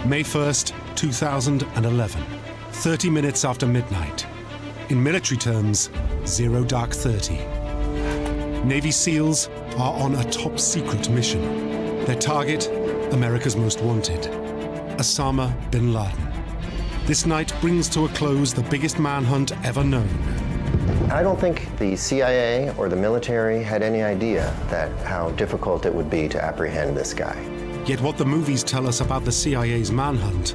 May 1st, 2011, 30 minutes after midnight. In military terms, 0 dark 30. Navy SEALs are on a top-secret mission. Their target, America's most wanted, Osama bin Laden. This night brings to a close the biggest manhunt ever known. I don't think the CIA or the military had any idea how difficult it would be to apprehend this guy. Yet what the movies tell us about the CIA's manhunt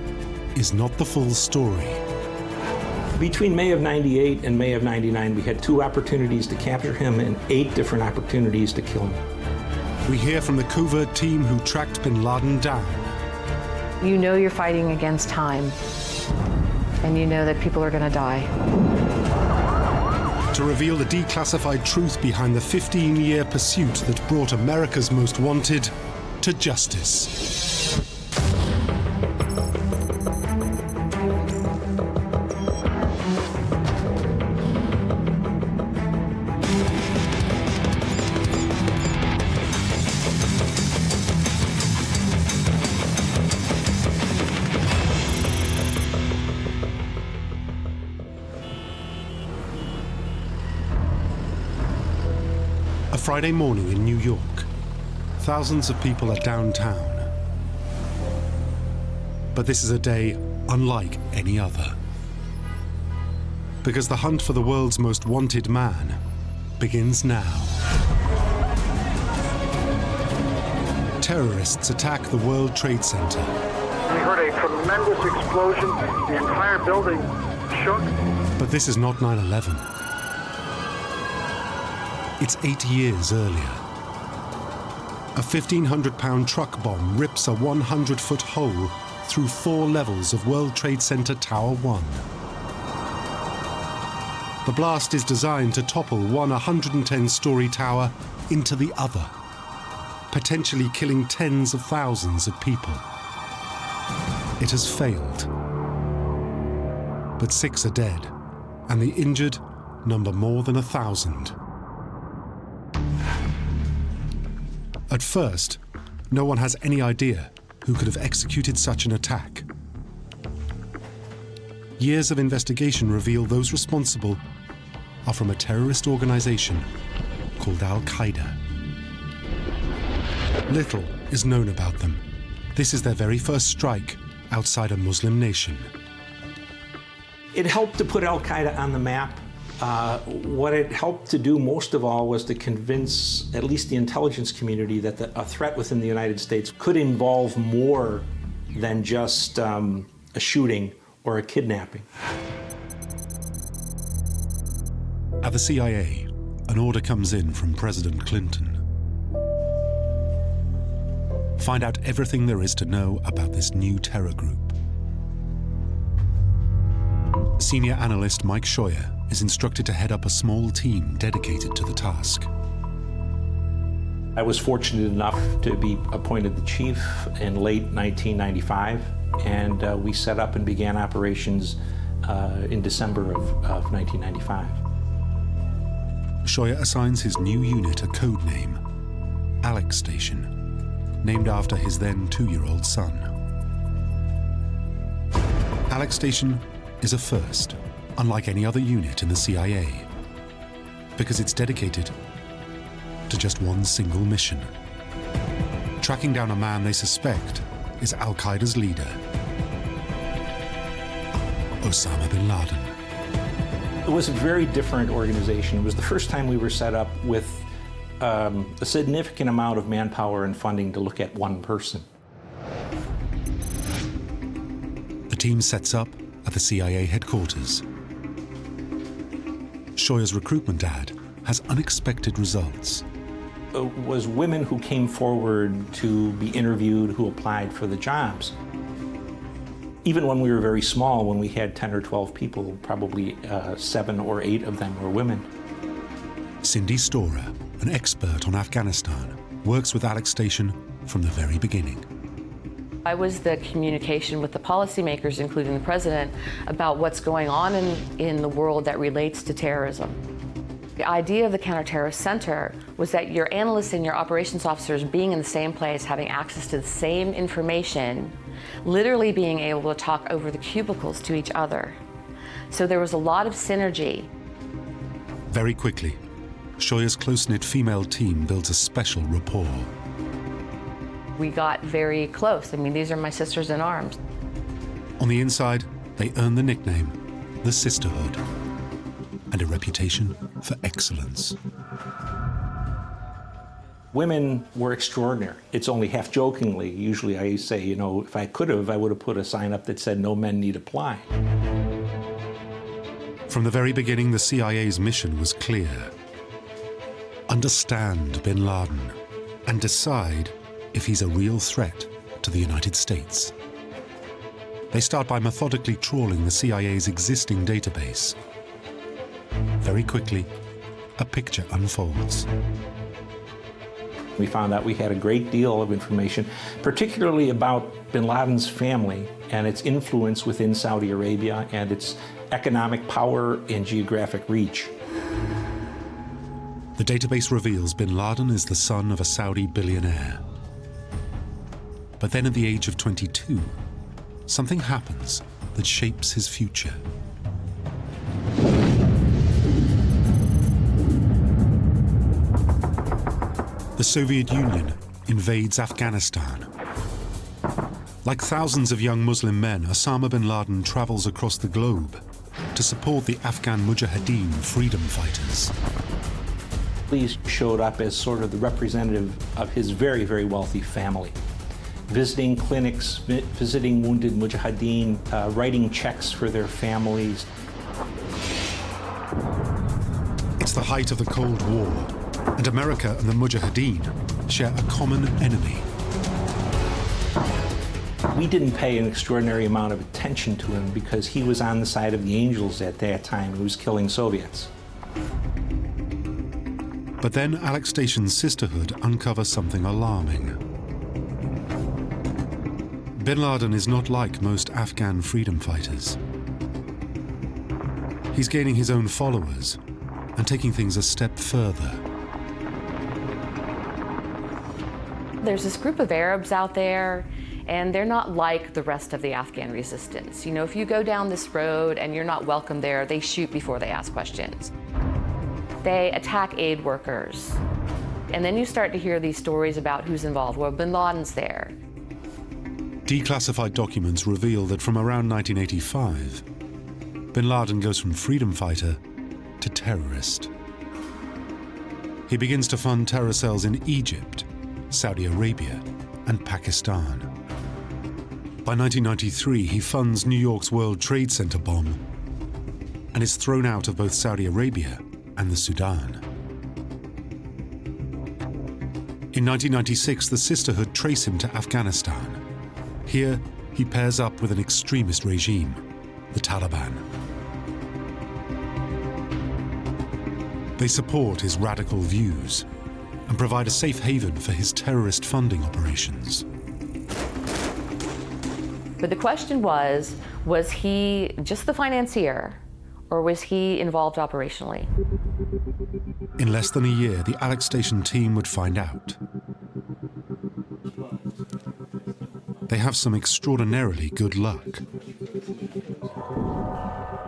is not the full story. Between May of '98 and May of '99, we had 2 opportunities to capture him and 8 different opportunities to kill him. We hear from the covert team who tracked bin Laden down. You know you're fighting against time, and you know that people are going to die. To reveal the declassified truth behind the 15-year pursuit that brought America's most wanted to justice. A Friday morning in New York. Thousands of people are downtown. But this is a day unlike any other. Because the hunt for the world's most wanted man begins now. Terrorists attack the World Trade Center. We heard a tremendous explosion. The entire building shook. But this is not 9/11. It's 8 years earlier. A 1,500-pound truck bomb rips a 100-foot hole through 4 levels of World Trade Center Tower 1. The blast is designed to topple one 110-story tower into the other, potentially killing tens of thousands of people. It has failed. But 6 are dead, and the injured number more than 1,000. At first, no one has any idea who could have executed such an attack. Years of investigation reveal those responsible are from a terrorist organization called Al-Qaeda. Little is known about them. This is their very first strike outside a Muslim nation. It helped to put Al-Qaeda on the map. What it helped to do most of all was to convince at least the intelligence community that a threat within the United States could involve more than just a shooting or a kidnapping. At the CIA, an order comes in from President Clinton. Find out everything there is to know about this new terror group. Senior analyst Mike Scheuer is instructed to head up a small team dedicated to the task. I was fortunate enough to be appointed the chief in late 1995, and we set up and began operations in December of 1995. Scheuer assigns his new unit a code name, Alex Station, named after his then 2-year-old son. Alex Station is a first, unlike any other unit in the CIA, because it's dedicated to just one single mission: tracking down a man they suspect is Al-Qaeda's leader, Osama bin Laden. It was a very different organization. It was the first time we were set up with a significant amount of manpower and funding to look at one person. The team sets up at the CIA headquarters. Scheuer's recruitment ad has unexpected results. It was women who came forward to be interviewed who applied for the jobs. Even when we were very small, when we had 10 or 12 people, probably 7 or 8 of them were women. Cindy Storer, an expert on Afghanistan, works with Alex Station from the very beginning. I was the communication with the policymakers, including the president, about what's going on in the world that relates to terrorism. The idea of the Counterterrorist Center was that your analysts and your operations officers being in the same place, having access to the same information, literally being able to talk over the cubicles to each other. So there was a lot of synergy. Very quickly, Shoya's close-knit female team builds a special rapport. We got very close. I mean, these are my sisters in arms. On the inside, they earn the nickname, the Sisterhood, and a reputation for excellence. Women were extraordinary. It's only half jokingly. Usually I say, you know, if I could have, I would have put a sign up that said, "No men need apply." From the very beginning, the CIA's mission was clear. Understand bin Laden and decide if he's a real threat to the United States. They start by methodically trawling the CIA's existing database. Very quickly, a picture unfolds. We found out we had a great deal of information, particularly about bin Laden's family and its influence within Saudi Arabia and its economic power and geographic reach. The database reveals bin Laden is the son of a Saudi billionaire. But then at the age of 22, something happens that shapes his future. The Soviet Union invades Afghanistan. Like thousands of young Muslim men, Osama bin Laden travels across the globe to support the Afghan Mujahideen freedom fighters. He showed up as sort of the representative of his very, very wealthy family, visiting clinics, visiting wounded Mujahideen, writing checks for their families. It's the height of the Cold War, and America and the Mujahideen share a common enemy. We didn't pay an extraordinary amount of attention to him because he was on the side of the angels at that time. He was killing Soviets. But then Alex Station's sisterhood uncovers something alarming. Bin Laden is not like most Afghan freedom fighters. He's gaining his own followers and taking things a step further. There's this group of Arabs out there, and they're not like the rest of the Afghan resistance. You know, if you go down this road and you're not welcome there, they shoot before they ask questions. They attack aid workers. And then you start to hear these stories about who's involved. Well, bin Laden's there. Declassified documents reveal that from around 1985, bin Laden goes from freedom fighter to terrorist. He begins to fund terror cells in Egypt, Saudi Arabia, and Pakistan. By 1993, he funds New York's World Trade Center bomb and is thrown out of both Saudi Arabia and the Sudan. In 1996, the Sisterhood trace him to Afghanistan. Here, he pairs up with an extremist regime, the Taliban. They support his radical views and provide a safe haven for his terrorist funding operations. But the question was he just the financier, or was he involved operationally? In less than a year, the Alex Station team would find out. They have some extraordinarily good luck.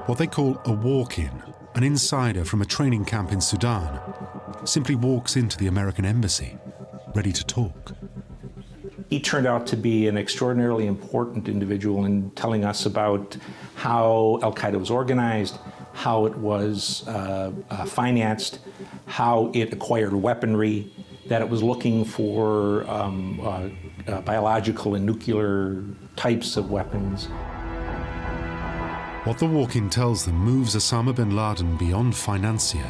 What they call a walk-in, an insider from a training camp in Sudan, simply walks into the American embassy, ready to talk. He turned out to be an extraordinarily important individual in telling us about how Al-Qaeda was organized, how it was financed, how it acquired weaponry, that it was looking for biological and nuclear types of weapons. What the walk-in tells them moves Osama bin Laden beyond financier.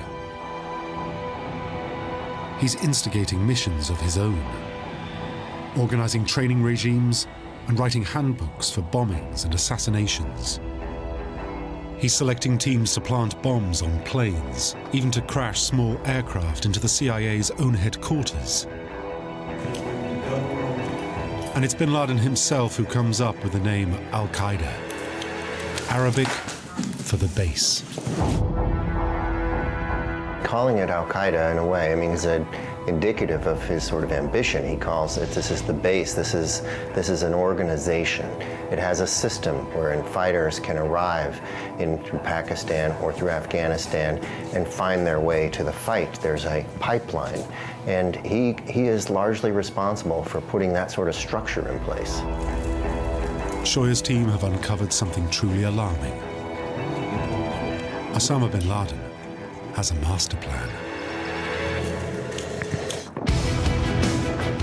He's instigating missions of his own, organizing training regimes and writing handbooks for bombings and assassinations. He's selecting teams to plant bombs on planes, even to crash small aircraft into the CIA's own headquarters. And it's bin Laden himself who comes up with the name Al-Qaeda, Arabic for the base. calling it Al-Qaeda in a way, I mean, is indicative of his sort of ambition. He calls it, this is the base, this is an organization. It has a system wherein fighters can arrive through Pakistan or through Afghanistan and find their way to the fight. There's a pipeline, and he is largely responsible for putting that sort of structure in place. Shoya's team have uncovered something truly alarming. Osama bin Laden has a master plan.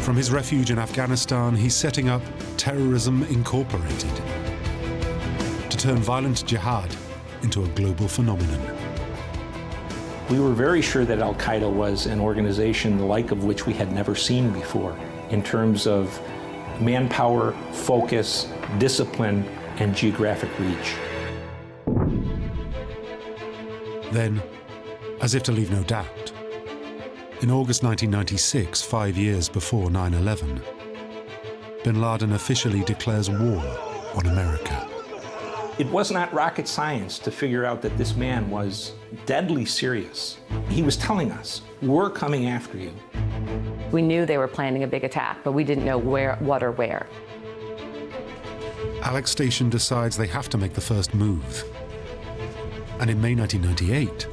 From his refuge in Afghanistan, he's setting up Terrorism Incorporated to turn violent jihad into a global phenomenon. We were very sure that Al-Qaeda was an organization the like of which we had never seen before in terms of manpower, focus, discipline, and geographic reach. Then, as if to leave no doubt, in August 1996, 5 years before 9/11, bin Laden officially declares war on America. It was not rocket science to figure out that this man was deadly serious. He was telling us, we're coming after you. We knew they were planning a big attack, but we didn't know where, what, or where. Alex Station decides they have to make the first move. And in May 1998,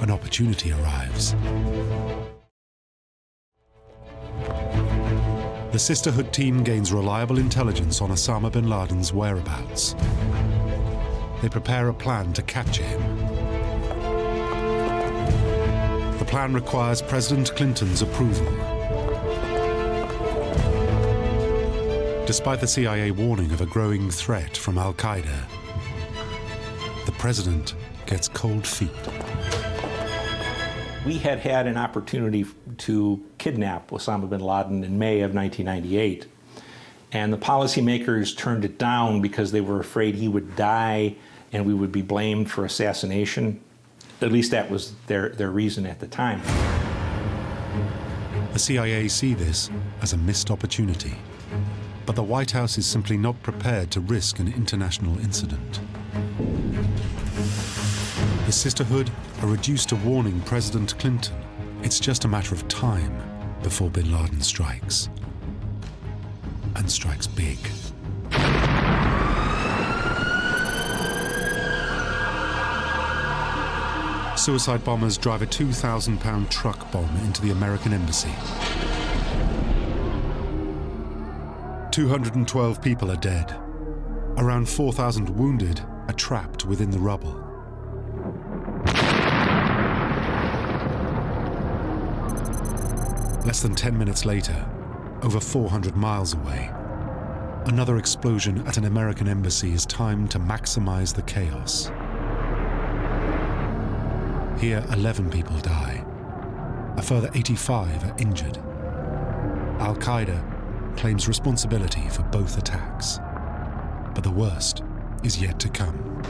an opportunity arrives. The Sisterhood team gains reliable intelligence on Osama bin Laden's whereabouts. They prepare a plan to capture him. The plan requires President Clinton's approval. Despite the CIA warning of a growing threat from Al-Qaeda, the president gets cold feet. We had had an opportunity to kidnap Osama bin Laden in May of 1998, and the policymakers turned it down because they were afraid he would die and we would be blamed for assassination. At least that was their reason at the time. The CIA see this as a missed opportunity, but the White House is simply not prepared to risk an international incident. The Sisterhood are reduced to warning President Clinton it's just a matter of time before bin Laden strikes. And strikes big. Suicide bombers drive a 2,000-pound truck bomb into the American embassy. 212 people are dead. Around 4,000 wounded are trapped within the rubble. Less than 10 minutes later, over 400 miles away, another explosion at an American embassy is timed to maximize the chaos. Here, 11 people die. A further 85 are injured. Al-Qaeda claims responsibility for both attacks. But the worst is yet to come.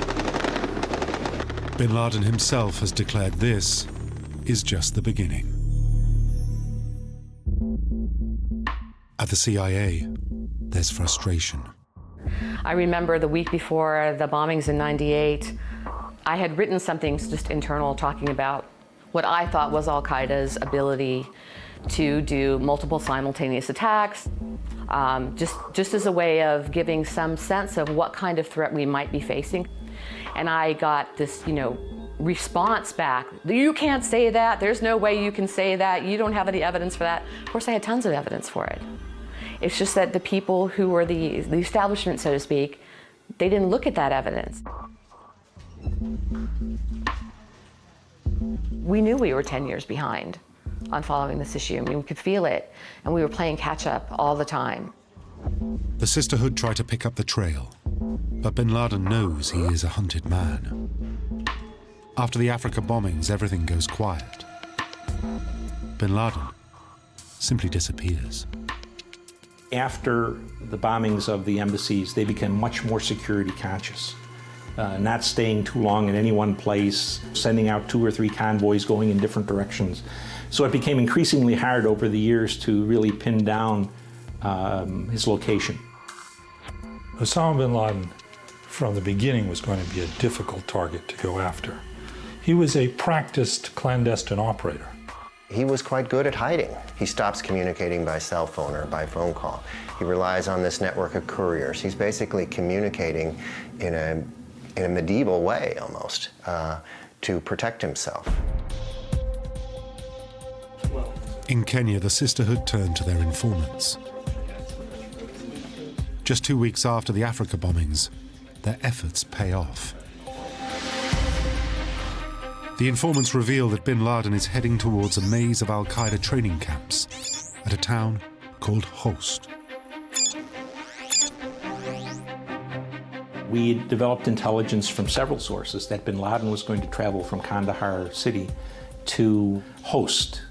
Bin Laden himself has declared this is just the beginning. At the CIA, there's frustration. I remember the week before the bombings in '98, I had written something just internal talking about what I thought was Al-Qaeda's ability to do multiple simultaneous attacks, just as a way of giving some sense of what kind of threat we might be facing. And I got this, response back. You can't say that. There's no way you can say that. You don't have any evidence for that. Of course, I had tons of evidence for it. It's just that the people who were the establishment, so to speak, they didn't look at that evidence. We knew we were 10 years behind on following this issue. I mean, we could feel it, and we were playing catch up all the time. The Sisterhood try to pick up the trail, but bin Laden knows he is a hunted man. After the Africa bombings, everything goes quiet. Bin Laden simply disappears. After the bombings of the embassies, they became much more security conscious. Not staying too long in any one place, sending out 2 or 3 convoys going in different directions. So it became increasingly hard over the years to really pin down his location. Osama bin Laden, from the beginning, was going to be a difficult target to go after. He was a practiced clandestine operator. He was quite good at hiding. He stops communicating by cell phone or by phone call. He relies on this network of couriers. He's basically communicating in a medieval way, almost, to protect himself. In Kenya, the sisterhood turned to their informants. Just 2 weeks after the Africa bombings, their efforts pay off. The informants reveal that bin Laden is heading towards a maze of Al-Qaeda training camps at a town called Host. We developed intelligence from several sources that bin Laden was going to travel from Kandahar city to Host.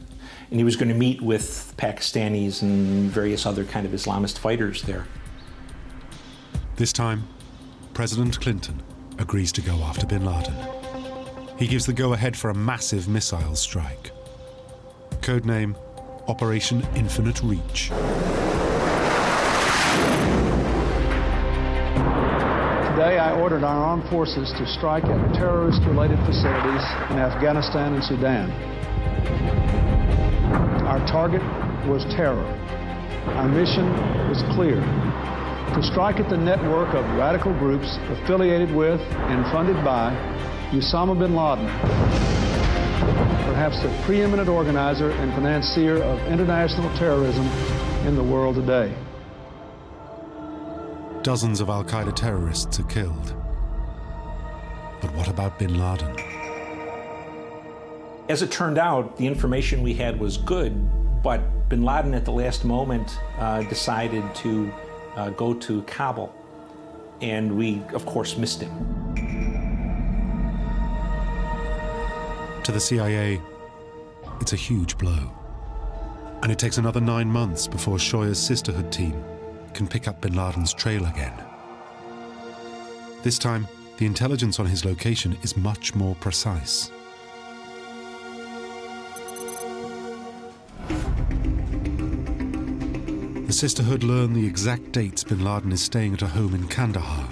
And he was going to meet with Pakistanis and various other kind of Islamist fighters there. This time, President Clinton agrees to go after bin Laden. He gives the go-ahead for a massive missile strike. Codename Operation Infinite Reach. Today, I ordered our armed forces to strike at terrorist-related facilities in Afghanistan and Sudan. Our target was terror. Our mission was clear: to strike at the network of radical groups affiliated with and funded by Osama bin Laden, perhaps the preeminent organizer and financier of international terrorism in the world today. Dozens of Al-Qaeda terrorists are killed. But what about bin Laden? As it turned out, the information we had was good, but bin Laden at the last moment decided to go to Kabul, and we, of course, missed him. To the CIA, it's a huge blow. And it takes another 9 months before Shoya's sisterhood team can pick up bin Laden's trail again. This time, the intelligence on his location is much more precise. The sisterhood learn the exact dates bin Laden is staying at a home in Kandahar,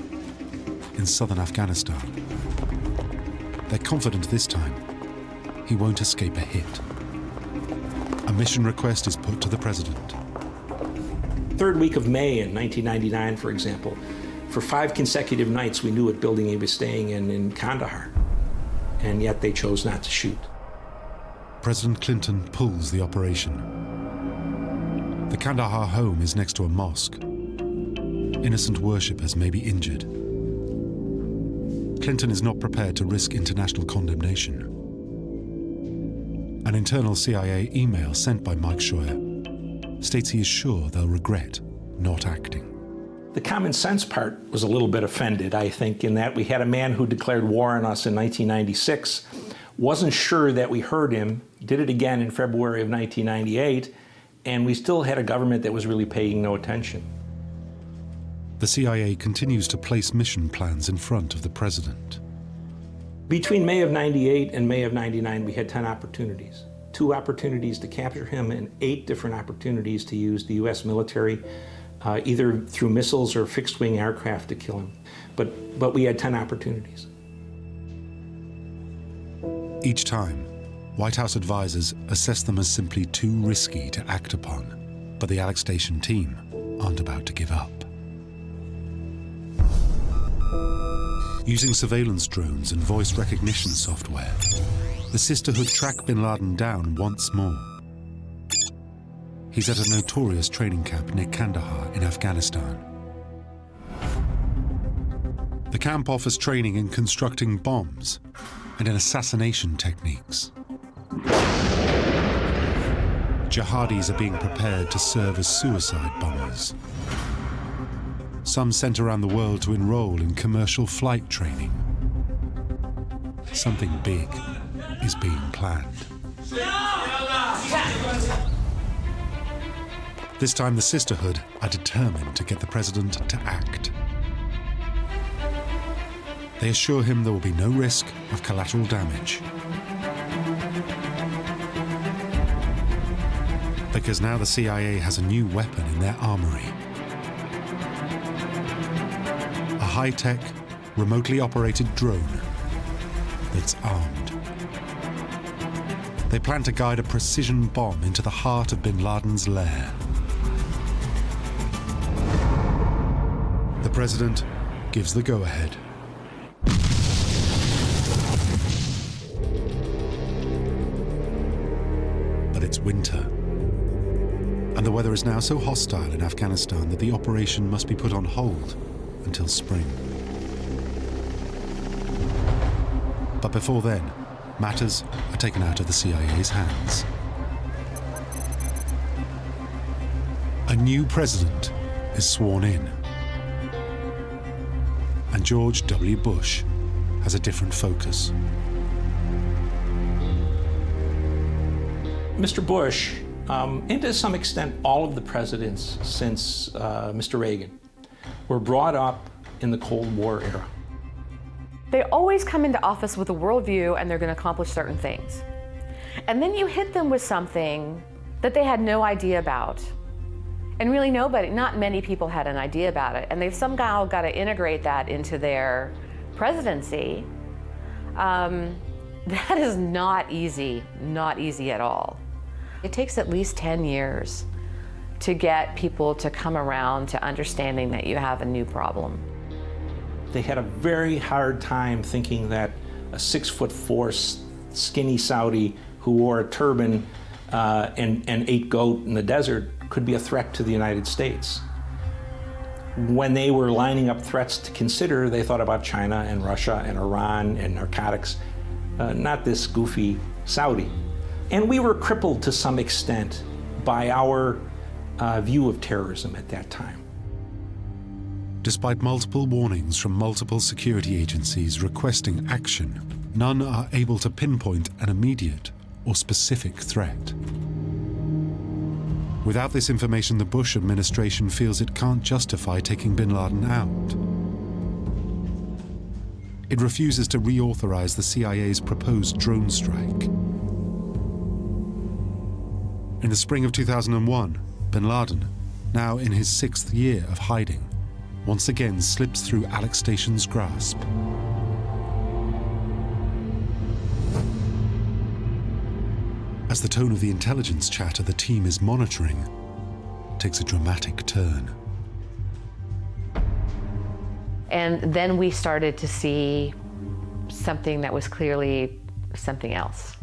in southern Afghanistan. They're confident this time he won't escape a hit. A mission request is put to the president. Third week of May in 1999, for example, for 5 consecutive nights we knew what building he was staying in Kandahar, and yet they chose not to shoot. President Clinton pulls the operation. The Kandahar home is next to a mosque. Innocent worshippers may be injured. Clinton is not prepared to risk international condemnation. An internal CIA email sent by Mike Shoya states he is sure they'll regret not acting. The common sense part was a little bit offended, I think, in that we had a man who declared war on us in 1996, wasn't sure that we heard him, did it again in February of 1998, and we still had a government that was really paying no attention. The CIA continues to place mission plans in front of the president. Between May of 98 and May of 99, we had 10 opportunities. 2 opportunities to capture him and 8 different opportunities to use the U.S. military, either through missiles or fixed-wing aircraft to kill him. But we had 10 opportunities. Each time, White House advisors assess them as simply too risky to act upon, but the Alex Station team aren't about to give up. Using surveillance drones and voice recognition software, the sisterhood track bin Laden down once more. He's at a notorious training camp near Kandahar in Afghanistan. The camp offers training in constructing bombs and in assassination techniques. Jihadis are being prepared to serve as suicide bombers. Some sent around the world to enroll in commercial flight training. Something big is being planned. This time the sisterhood are determined to get the president to act. They assure him there will be no risk of collateral damage. Because now the CIA has a new weapon in their armory. A high-tech, remotely operated drone that's armed. They plan to guide a precision bomb into the heart of bin Laden's lair. The president gives the go-ahead. But it's winter, and the weather is now so hostile in Afghanistan that the operation must be put on hold until spring. But before then, matters are taken out of the CIA's hands. A new president is sworn in. And George W. Bush has a different focus. Mr. Bush, and to some extent all of the presidents since Mr. Reagan, were brought up in the Cold War era. They always come into office with a worldview and they're going to accomplish certain things. And then you hit them with something that they had no idea about. And really not many people had an idea about it. And they've somehow got to integrate that into their presidency. That is not easy at all. It takes at least 10 years to get people to come around to understanding that you have a new problem. They had a very hard time thinking that a 6'4" skinny Saudi who wore a turban and ate goat in the desert could be a threat to the United States. When they were lining up threats to consider, they thought about China and Russia and Iran and narcotics, not this goofy Saudi. And we were crippled to some extent by our view of terrorism at that time. Despite multiple warnings from multiple security agencies requesting action, none are able to pinpoint an immediate or specific threat. Without this information, the Bush administration feels it can't justify taking bin Laden out. It refuses to reauthorize the CIA's proposed drone strike. In the spring of 2001, bin Laden, now in his 6th year of hiding, once again slips through Alex Station's grasp. As the tone of the intelligence chatter the team is monitoring takes a dramatic turn. And then we started to see something that was clearly something else.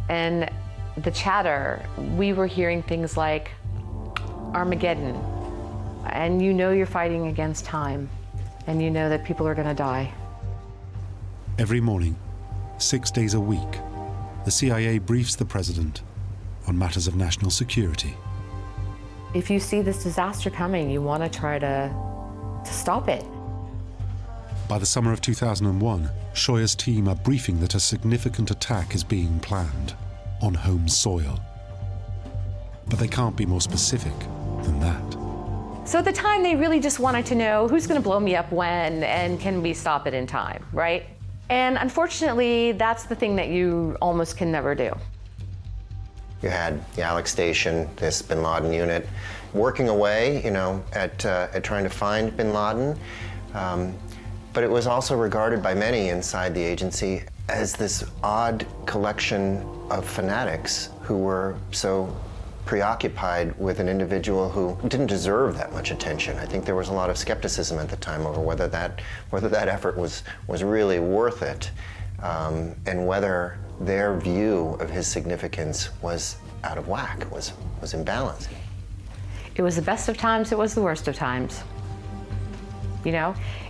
And the chatter, we were hearing things like Armageddon, and you know you're fighting against time, and you know that people are going to die. Every morning, 6 days a week, the CIA briefs the president on matters of national security. If you see this disaster coming, you want to try to stop it. By the summer of 2001, Shoya's team are briefing that a significant attack is being planned on home soil. But they can't be more specific than that. So at the time, they really just wanted to know who's going to blow me up when, and can we stop it in time, right? And unfortunately, that's the thing that you almost can never do. You had the Alex Station, this bin Laden unit, working away, at trying to find bin Laden. But it was also regarded by many inside the agency as this odd collection of fanatics who were so preoccupied with an individual who didn't deserve that much attention. I think there was a lot of skepticism at the time over whether that effort was really worth it, and whether their view of his significance was out of whack, was imbalanced. It was the best of times, it was the worst of times.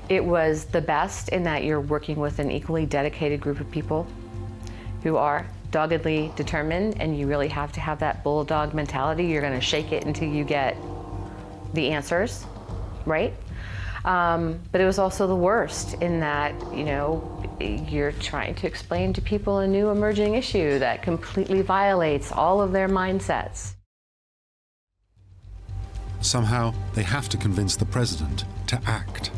It was the best in that you're working with an equally dedicated group of people who are doggedly determined, and you really have to have that bulldog mentality. You're going to shake it until you get the answers, right? But it was also the worst in that, you're trying to explain to people a new emerging issue that completely violates all of their mindsets. Somehow, they have to convince the president to act.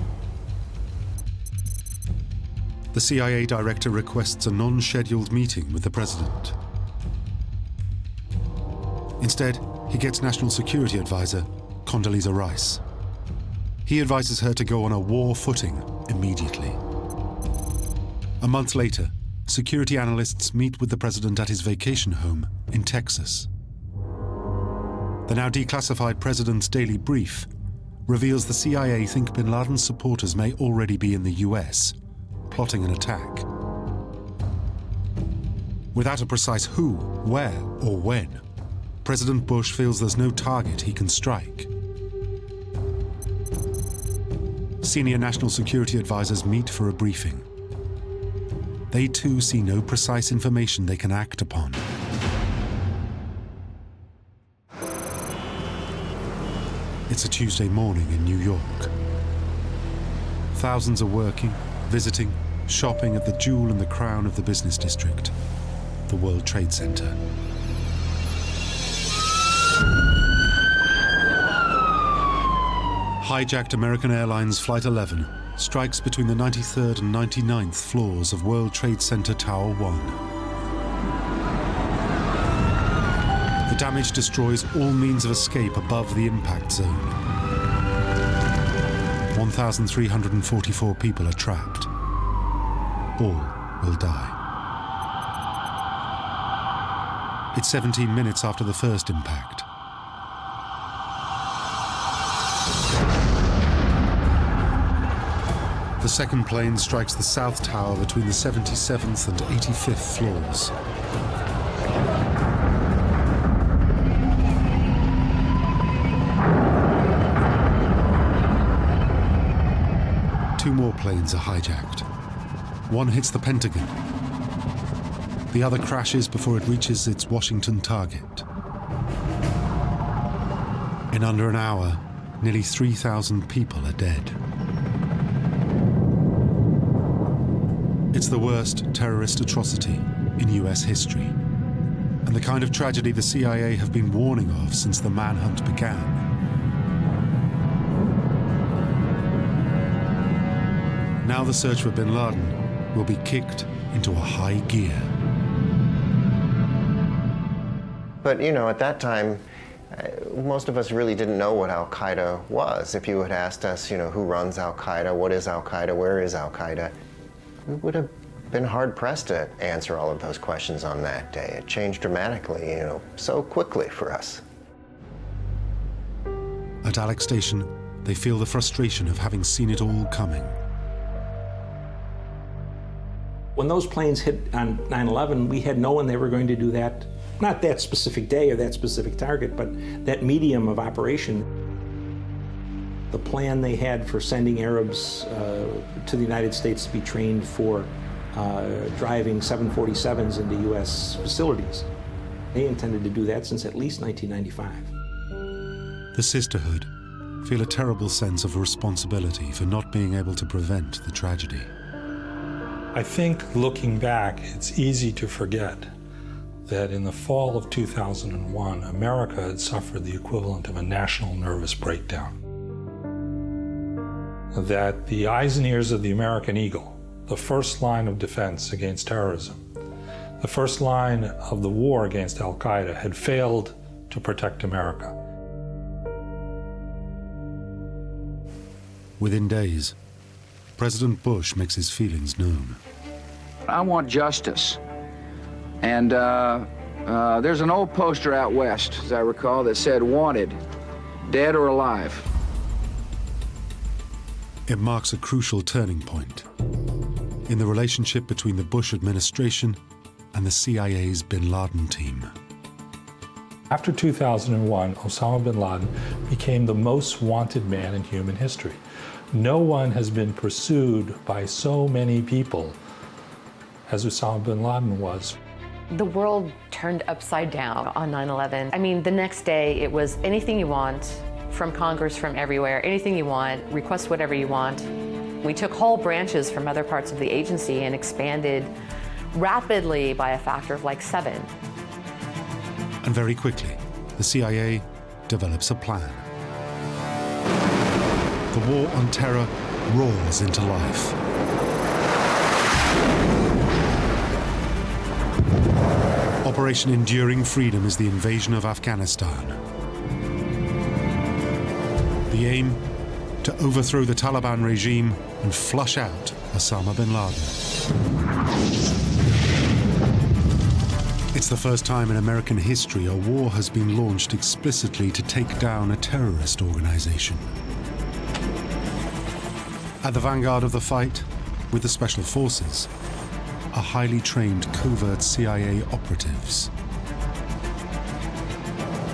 The CIA director requests a non-scheduled meeting with the president. Instead, he gets National Security Advisor Condoleezza Rice. He advises her to go on a war footing immediately. A month later, security analysts meet with the president at his vacation home in Texas. The now declassified president's daily brief reveals the CIA think bin Laden's supporters may already be in the US, plotting an attack. Without a precise who, where, or when, President Bush feels there's no target he can strike. Senior national security advisors meet for a briefing. They too see no precise information they can act upon. It's a Tuesday morning in New York. Thousands are working, visiting, shopping at the jewel and the crown of the business district, the World Trade Center. Hijacked American Airlines Flight 11 strikes between the 93rd and 99th floors of World Trade Center Tower 1. The damage destroys all means of escape above the impact zone. 1,344 people are trapped. All will die. It's 17 minutes after the first impact. The second plane strikes the south tower between the 77th and 85th floors. Two more planes are hijacked. One hits the Pentagon. The other crashes before it reaches its Washington target. In under an hour, nearly 3,000 people are dead. It's the worst terrorist atrocity in US history, and the kind of tragedy the CIA have been warning of since the manhunt began. Now the search for bin Laden will be kicked into a high gear. But, you know, at that time, most of us really didn't know what Al-Qaeda was. If you had asked us, you know, who runs Al-Qaeda, what is Al-Qaeda, where is Al-Qaeda, we would have been hard-pressed to answer all of those questions on that day. It changed dramatically, you know, so quickly for us. At Alex Station, they feel the frustration of having seen it all coming. When those planes hit on 9/11, we had known they were going to do that, not that specific day or that specific target, but that medium of operation. The plan they had for sending Arabs to the United States to be trained for driving 747s into U.S. facilities. They intended to do that since at least 1995. The Sisterhood feel a terrible sense of responsibility for not being able to prevent the tragedy. I think looking back, it's easy to forget that in the fall of 2001, America had suffered the equivalent of a national nervous breakdown. That the eyes and ears of the American eagle, the first line of defense against terrorism, the first line of the war against Al-Qaeda, had failed to protect America. Within days, President Bush makes his feelings known. I want justice. And there's an old poster out west, as I recall, that said, "Wanted, dead or alive." It marks a crucial turning point in the relationship between the Bush administration and the CIA's bin Laden team. After 2001, Osama bin Laden became the most wanted man in human history. No one has been pursued by so many people as Osama bin Laden was. The world turned upside down on 9/11. I mean, the next day it was anything you want from Congress, from everywhere, anything you want, request whatever you want. We took whole branches from other parts of the agency and expanded rapidly by a factor of like 7. And very quickly, the CIA develops a plan. The war on terror roars into life. Operation Enduring Freedom is the invasion of Afghanistan. The aim? To overthrow the Taliban regime and flush out Osama bin Laden. It's the first time in American history a war has been launched explicitly to take down a terrorist organization. At the vanguard of the fight, with the Special Forces, are highly trained covert CIA operatives.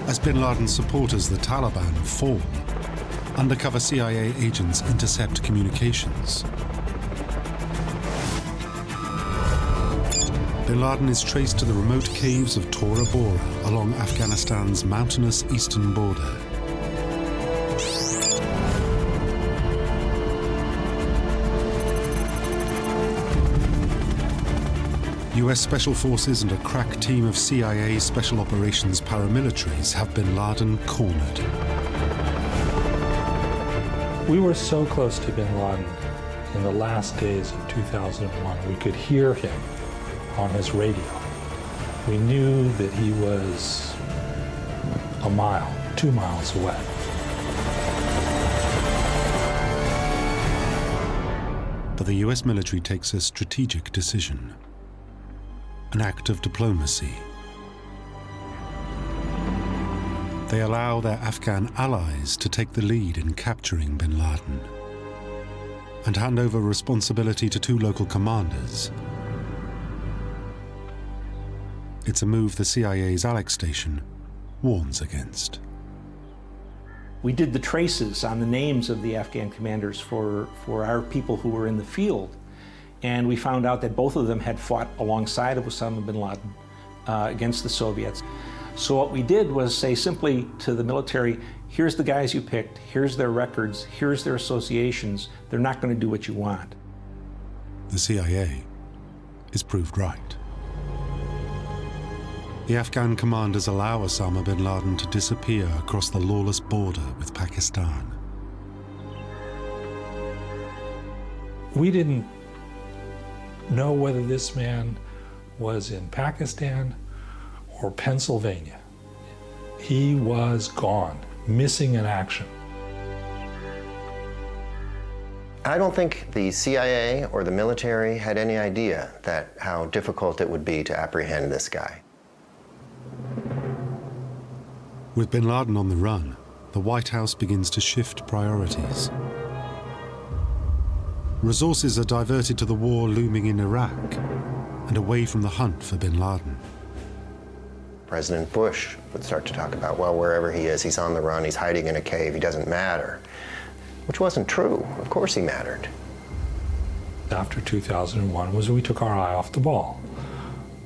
As bin Laden's supporters, the Taliban, fall, undercover CIA agents intercept communications. Bin Laden is traced to the remote caves of Tora Bora along Afghanistan's mountainous eastern border. US Special Forces and a crack team of CIA Special Operations paramilitaries have bin Laden cornered. We were so close to bin Laden in the last days of 2001. We could hear him on his radio. We knew that he was a mile, 2 miles away. But the US military takes a strategic decision, an act of diplomacy. They allow their Afghan allies to take the lead in capturing bin Laden and hand over responsibility to 2 local commanders. It's a move the CIA's Alex station warns against. We did the traces on the names of the Afghan commanders for our people who were in the field, and we found out that both of them had fought alongside of Osama bin Laden against the Soviets. So what we did was say simply to the military, here's the guys you picked, here's their records, here's their associations, they're not going to do what you want. The CIA is proved right. The Afghan commanders allow Osama bin Laden to disappear across the lawless border with Pakistan. We didn't know whether this man was in Pakistan or Pennsylvania. He was gone, missing in action. I don't think the CIA or the military had any idea that how difficult it would be to apprehend this guy. With bin Laden on the run, the White House begins to shift priorities. Resources are diverted to the war looming in Iraq and away from the hunt for bin Laden. President Bush would start to talk about, well, wherever he is, he's on the run, he's hiding in a cave, he doesn't matter. Which wasn't true. Of course he mattered. After 2001 was when we took our eye off the ball.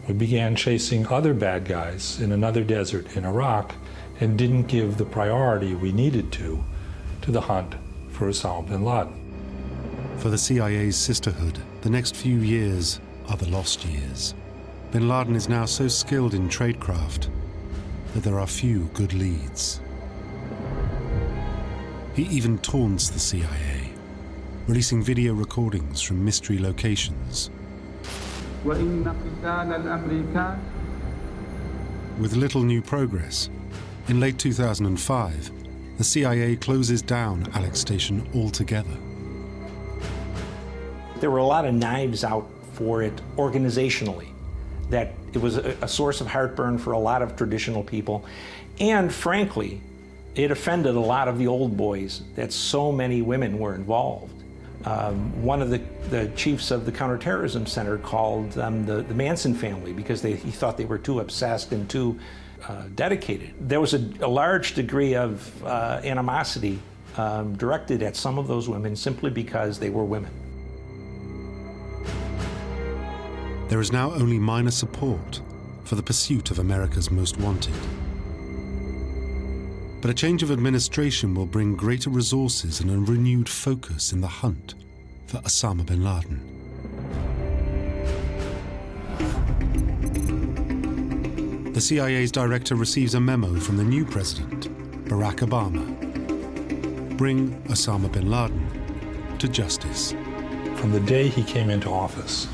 We began chasing other bad guys in another desert in Iraq and didn't give the priority we needed to the hunt for Osama bin Laden. For the CIA's sisterhood, the next few years are the lost years. Bin Laden is now so skilled in tradecraft that there are few good leads. He even taunts the CIA, releasing video recordings from mystery locations. With little new progress, in late 2005, the CIA closes down Alex Station altogether. There were a lot of knives out for it organizationally, that it was a source of heartburn for a lot of traditional people. And frankly, it offended a lot of the old boys that so many women were involved. One of the chiefs of the Counterterrorism Center called them the Manson family because he thought they were too obsessed and too dedicated. There was a large degree of animosity directed at some of those women simply because they were women. There is now only minor support for the pursuit of America's most wanted. But a change of administration will bring greater resources and a renewed focus in the hunt for Osama bin Laden. The CIA's director receives a memo from the new president, Barack Obama. Bring Osama bin Laden to justice. From the day he came into office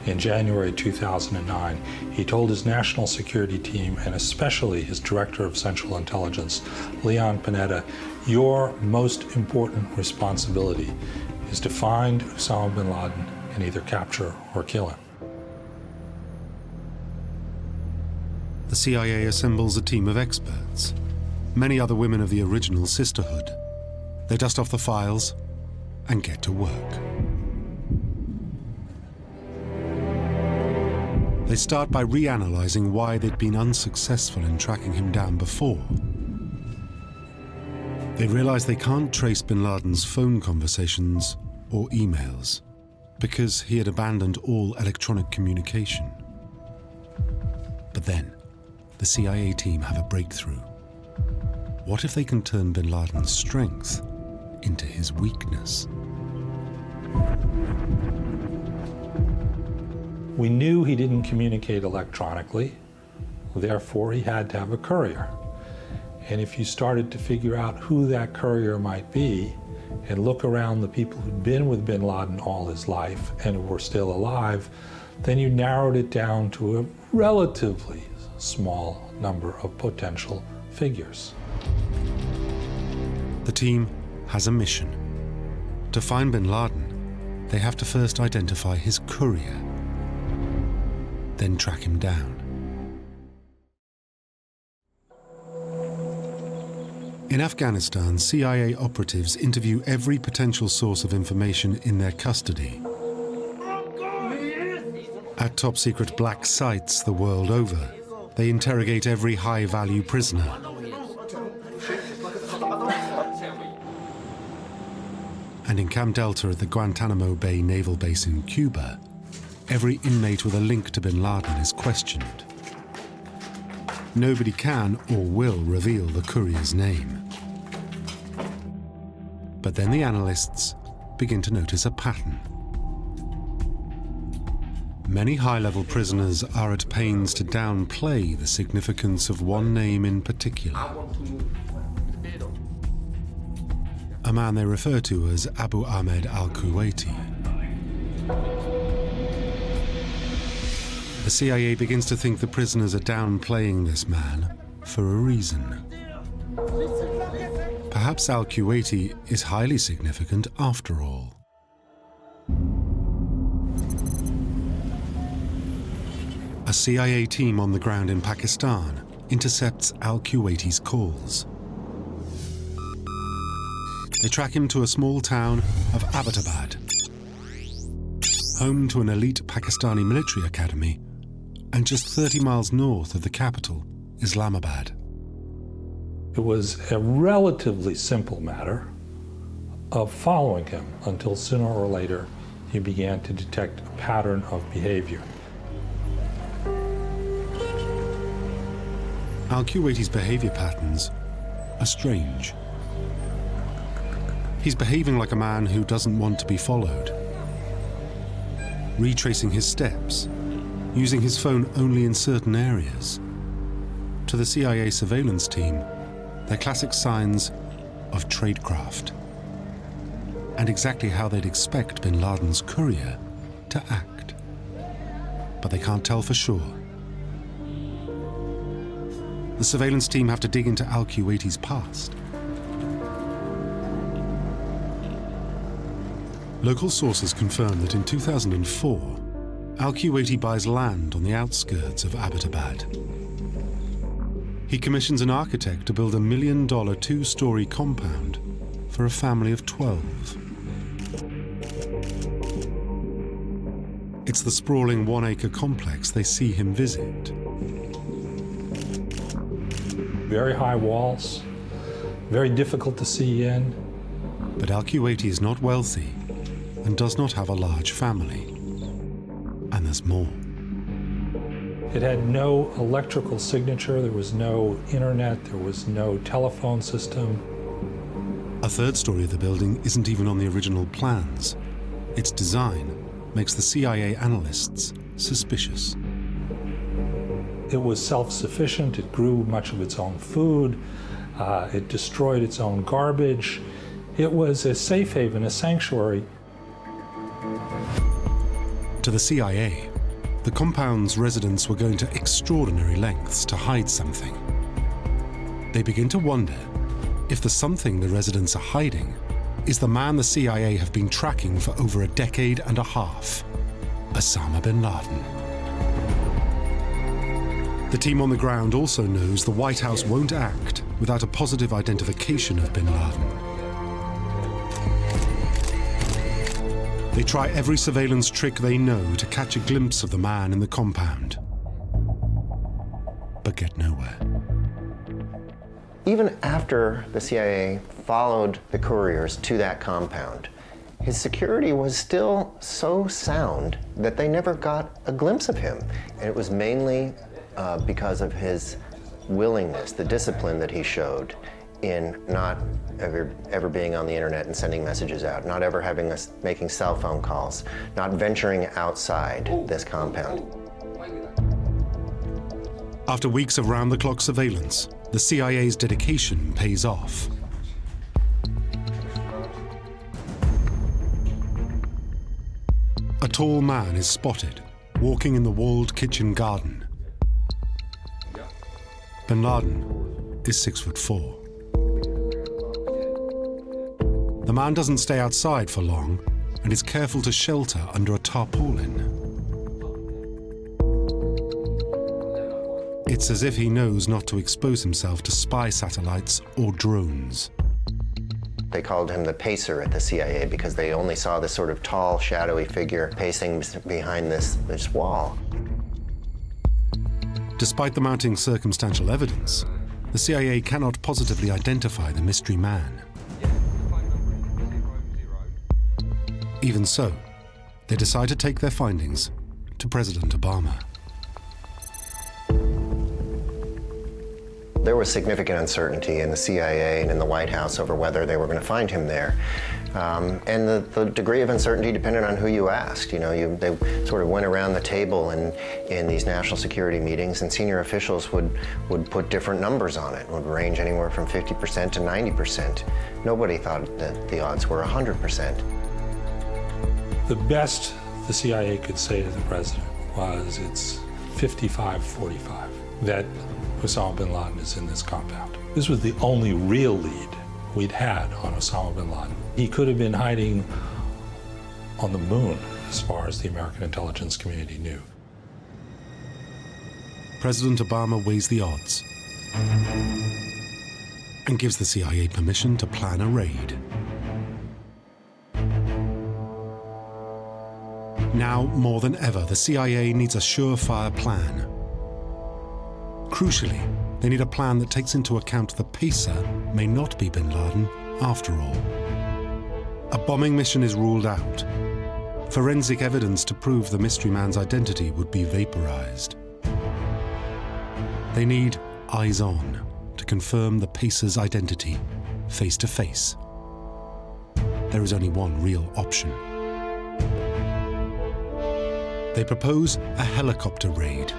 in January 2009, he told his national security team, and especially his director of Central Intelligence, Leon Panetta, your most important responsibility is to find Osama bin Laden and either capture or kill him. the CIA assembles a team of experts, many other women of the original sisterhood. They dust off the files and get to work. They start by reanalyzing why they'd been unsuccessful in tracking him down before. They realize they can't trace bin Laden's phone conversations or emails because he had abandoned all electronic communication. But then, the CIA team have a breakthrough. What if they can turn bin Laden's strength into his weakness? We knew he didn't communicate electronically, therefore he had to have a courier. And if you started to figure out who that courier might be and look around the people who'd been with bin Laden all his life and who were still alive, then you narrowed it down to a relatively small number of potential figures. The team has a mission. To find bin Laden, they have to first identify his courier, then track him down. In Afghanistan, CIA operatives interview every potential source of information in their custody. At top-secret black sites the world over, they interrogate every high-value prisoner. And in Camp Delta at the Guantanamo Bay Naval Base in Cuba, every inmate with a link to bin Laden is questioned. Nobody can or will reveal the courier's name. But then the analysts begin to notice a pattern. Many high-level prisoners are at pains to downplay the significance of one name in particular. A man they refer to as Abu Ahmed al-Kuwaiti. The CIA begins to think the prisoners are downplaying this man for a reason. Perhaps al-Kuwaiti is highly significant after all. A CIA team on the ground in Pakistan intercepts al-Kuwaiti's calls. They track him to a small town of Abbottabad, home to an elite Pakistani military academy, and just 30 miles north of the capital, Islamabad. It was a relatively simple matter of following him until sooner or later you began to detect a pattern of behavior. Al-Kuwaiti's behavior patterns are strange. He's behaving like a man who doesn't want to be followed, retracing his steps, using his phone only in certain areas. To the CIA surveillance team, they're classic signs of tradecraft, and exactly how they'd expect bin Laden's courier to act. But they can't tell for sure. The surveillance team have to dig into al-Kuwaiti's past. Local sources confirm that in 2004, al-Kuwaiti buys land on the outskirts of Abbottabad. He commissions an architect to build $1 million two-story compound for a family of 12. It's the sprawling one-acre complex they see him visit. Very high walls, very difficult to see in. But al-Kuwaiti is not wealthy and does not have a large family. And there's more. It had no electrical signature, there was no internet, there was no telephone system. A third story of the building isn't even on the original plans. Its design makes the CIA analysts suspicious. It was self-sufficient, it grew much of its own food, it destroyed its own garbage. It was a safe haven, a sanctuary. To the CIA, the compound's residents were going to extraordinary lengths to hide something. They begin to wonder if the something the residents are hiding is the man the CIA have been tracking for over a decade and a half, Osama bin Laden. The team on the ground also knows the White House won't act without a positive identification of bin Laden. They try every surveillance trick they know to catch a glimpse of the man in the compound, but get nowhere. Even after the CIA followed the couriers to that compound, his security was still so sound that they never got a glimpse of him. And it was mainly because of his willingness, the discipline that he showed in not ever being on the internet and sending messages out, not ever making cell phone calls, not venturing outside this compound. After weeks of round-the-clock surveillance, the CIA's dedication pays off. A tall man is spotted walking in the walled kitchen garden. Bin Laden is 6'4". The man doesn't stay outside for long and is careful to shelter under a tarpaulin. It's as if he knows not to expose himself to spy satellites or drones. They called him the pacer at the CIA because they only saw this sort of tall, shadowy figure pacing behind this wall. Despite the mounting circumstantial evidence, the CIA cannot positively identify the mystery man. Even so, they decide to take their findings to President Obama. There was significant uncertainty in the CIA and in the White House over whether they were going to find him there. And the degree of uncertainty depended on who you asked. You know, they sort of went around the table in these national security meetings, and senior officials would put different numbers on it. It would range anywhere from 50% to 90%. Nobody thought that the odds were 100%. The best the CIA could say to the president was it's 55-45, that Osama bin Laden is in this compound. This was the only real lead we'd had on Osama bin Laden. He could have been hiding on the moon as far as the American intelligence community knew. President Obama weighs the odds and gives the CIA permission to plan a raid. Now, more than ever, the CIA needs a surefire plan. Crucially, they need a plan that takes into account the pacer may not be bin Laden after all. A bombing mission is ruled out. Forensic evidence to prove the mystery man's identity would be vaporized. They need eyes on to confirm the pacer's identity face to face. There is only one real option. They propose a helicopter raid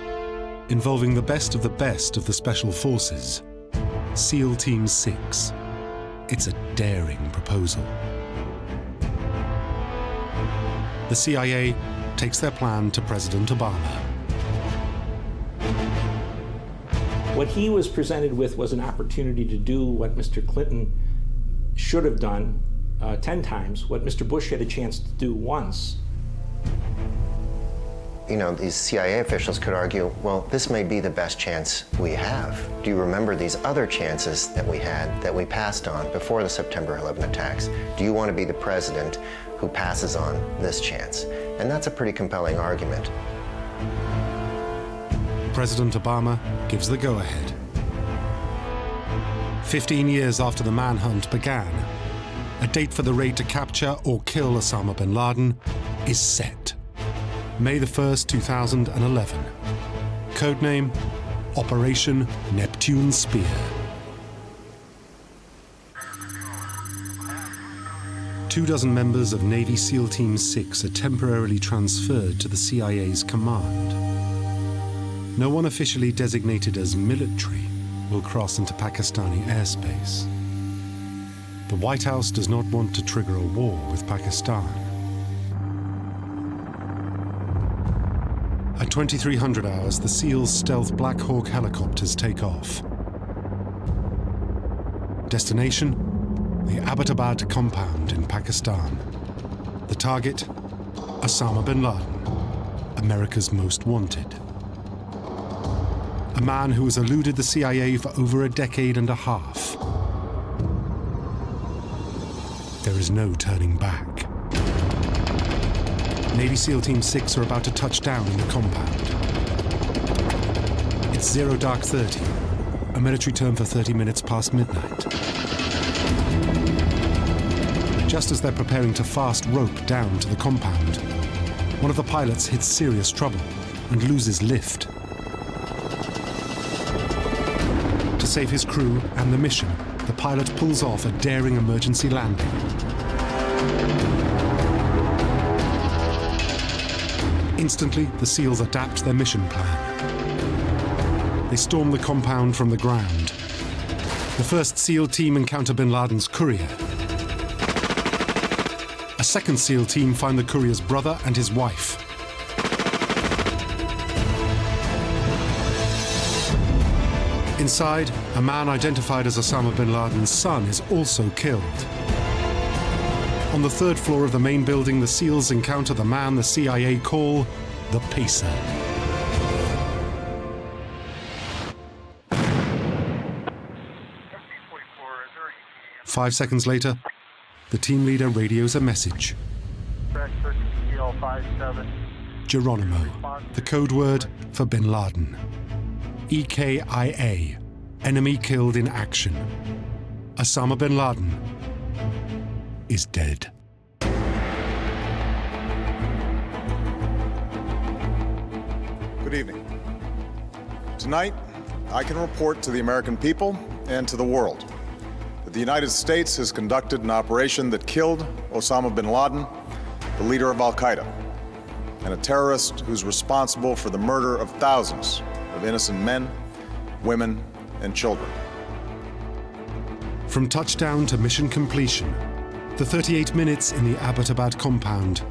involving the best of the Special Forces, SEAL Team 6. It's a daring proposal. The CIA takes their plan to President Obama. What he was presented with was an opportunity to do what Mr. Clinton should have done 10 times, what Mr. Bush had a chance to do once. You know, these CIA officials could argue, well, this may be the best chance we have. Do you remember these other chances that we had that we passed on before the September 11 attacks? Do you want to be the president who passes on this chance? And that's a pretty compelling argument. President Obama gives the go-ahead. 15 years after the manhunt began, a date for the raid to capture or kill Osama bin Laden is set. May the 1st, 2011. Codename, Operation Neptune Spear. Two dozen members of Navy SEAL Team 6 are temporarily transferred to the CIA's command. No one officially designated as military will cross into Pakistani airspace. The White House does not want to trigger a war with Pakistan. At 2300 hours, the SEALs' stealth Black Hawk helicopters take off. Destination, the Abbottabad compound in Pakistan. The target, Osama bin Laden, America's most wanted. a man who has eluded the CIA for over a decade and a half. There is no turning back. Navy SEAL Team 6 are about to touch down in the compound. It's 0:30, a military term for 30 minutes past midnight. Just as they're preparing to fast rope down to the compound, one of the pilots hits serious trouble and loses lift. To save his crew and the mission, the pilot pulls off a daring emergency landing. Instantly, the SEALs adapt their mission plan. They storm the compound from the ground. The first SEAL team encounter bin Laden's courier. A second SEAL team find the courier's brother and his wife. Inside, a man identified as Osama bin Laden's son is also killed. On the third floor of the main building, the SEALs encounter the man the CIA call the Pacer. Five seconds later, the team leader radios a message. Geronimo, the code word for bin Laden. EKIA, enemy killed in action. Osama bin Laden is dead. Good evening. Tonight, I can report to the American people and to the world that the United States has conducted an operation that killed Osama bin Laden, the leader of Al-Qaeda, and a terrorist who's responsible for the murder of thousands of innocent men, women, and children. From touchdown to mission completion, the 38 minutes in the Abbottabad compound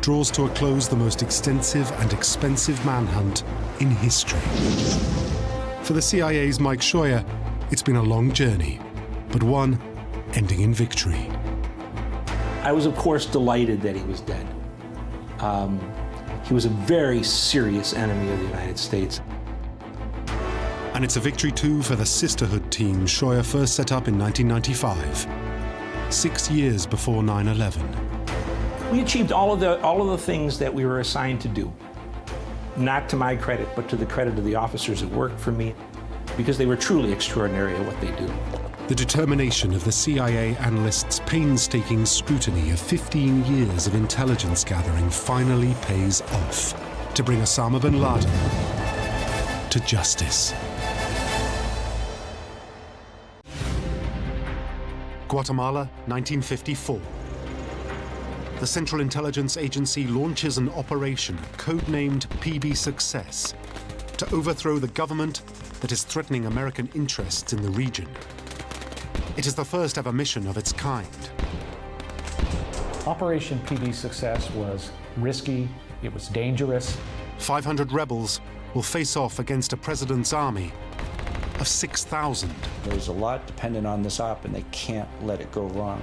draws to a close the most extensive and expensive manhunt in history. For the CIA's Mike Scheuer, it's been a long journey, but one ending in victory. I was, of course, delighted that he was dead. He was a very serious enemy of the United States. And it's a victory too for the sisterhood team Scheuer first set up in 1995, 6 years before 9/11. We achieved all of the things that we were assigned to do. Not to my credit, but to the credit of the officers who worked for me, because they were truly extraordinary at what they do. The determination of the CIA analysts' painstaking scrutiny of 15 years of intelligence gathering finally pays off to bring Osama bin Laden to justice. Guatemala, 1954. The Central Intelligence Agency launches an operation codenamed PB Success to overthrow the government that is threatening American interests in the region. It is the first ever mission of its kind. Operation PB Success was risky, it was dangerous. 500 rebels will face off against a president's army of 6,000. There's a lot dependent on this op, and they can't let it go wrong.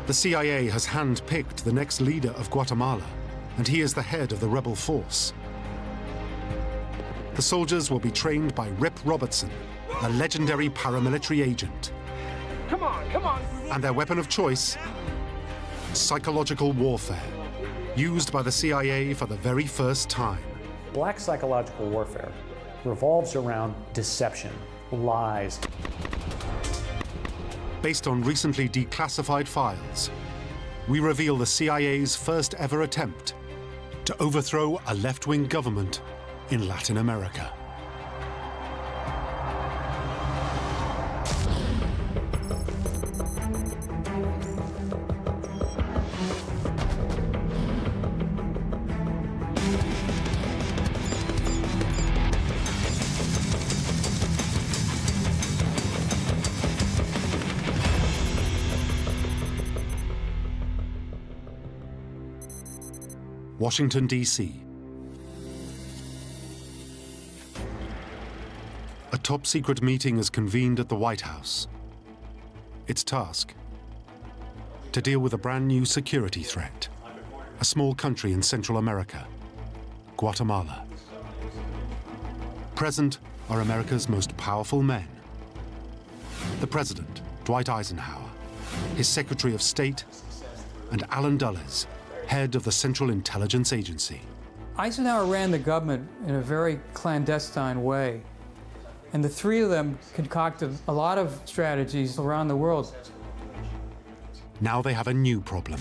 The CIA has hand-picked the next leader of Guatemala, and he is the head of the rebel force. The soldiers will be trained by Rip Robertson, a legendary paramilitary agent. Come on. And their weapon of choice, psychological warfare, used by the CIA for the very first time. Black psychological warfare revolves around deception, lies. Based on recently declassified files, we reveal the CIA's first ever attempt to overthrow a left-wing government in Latin America. Washington, D.C. A top-secret meeting is convened at the White House. Its task: to deal with a brand-new security threat. A small country in Central America, Guatemala. Present are America's most powerful men. The President, Dwight Eisenhower, his Secretary of State, and Allen Dulles, head of the Central Intelligence Agency. Eisenhower ran the government in a very clandestine way, and the three of them concocted a lot of strategies around the world. Now they have a new problem.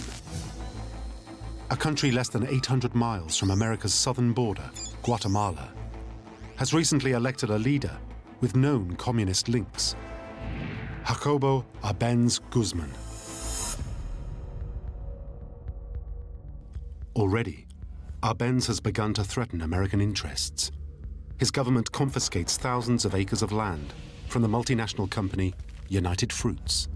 A country less than 800 miles from America's southern border, Guatemala, has recently elected a leader with known communist links, Jacobo Arbenz Guzman. Already, Arbenz has begun to threaten American interests. His government confiscates thousands of acres of land from the multinational company United Fruits.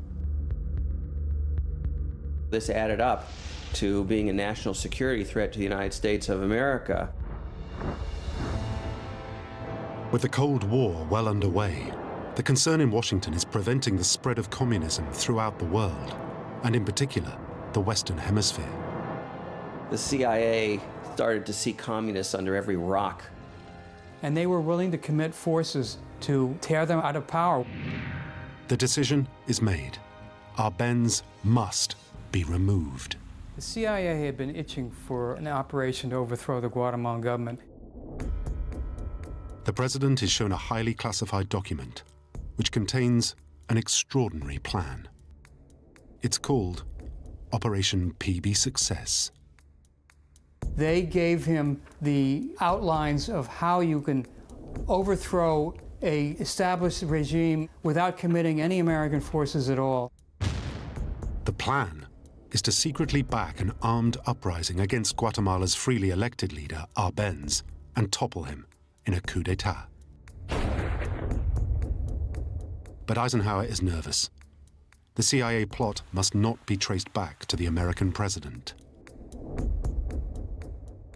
This added up to being a national security threat to the United States of America. With the Cold War well underway, the concern in Washington is preventing the spread of communism throughout the world, and in particular, the Western Hemisphere. The CIA started to see communists under every rock. And they were willing to commit forces to tear them out of power. The decision is made. Arbenz must be removed. The CIA had been itching for an operation to overthrow the Guatemalan government. The president is shown a highly classified document, which contains an extraordinary plan. It's called Operation PB Success. They gave him the outlines of how you can overthrow an established regime without committing any American forces at all. The plan is to secretly back an armed uprising against Guatemala's freely elected leader, Arbenz, and topple him in a coup d'etat. But Eisenhower is nervous. The CIA plot must not be traced back to the American president.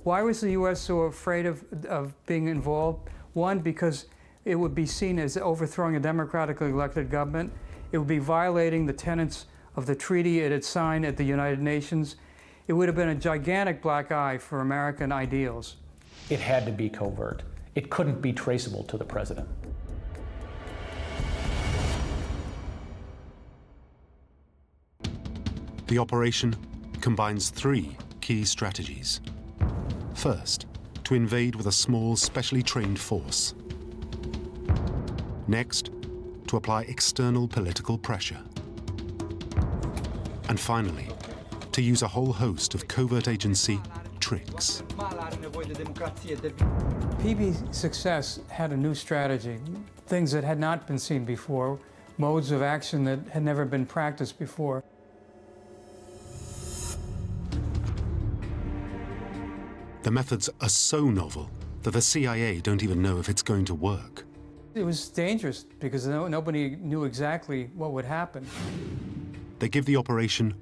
Why was the U.S. so afraid of being involved? One, because it would be seen as overthrowing a democratically elected government. It would be violating the tenets of the treaty it had signed at the United Nations. It would have been a gigantic black eye for American ideals. It had to be covert. It couldn't be traceable to the president. The operation combines three key strategies. First, to invade with a small, specially trained force. Next, to apply external political pressure. And finally, to use a whole host of covert agency tricks. PB Success had a new strategy, things that had not been seen before, modes of action that had never been practiced before. The methods are so novel that the CIA don't even know if it's going to work. It was dangerous because nobody knew exactly what would happen. They give the operation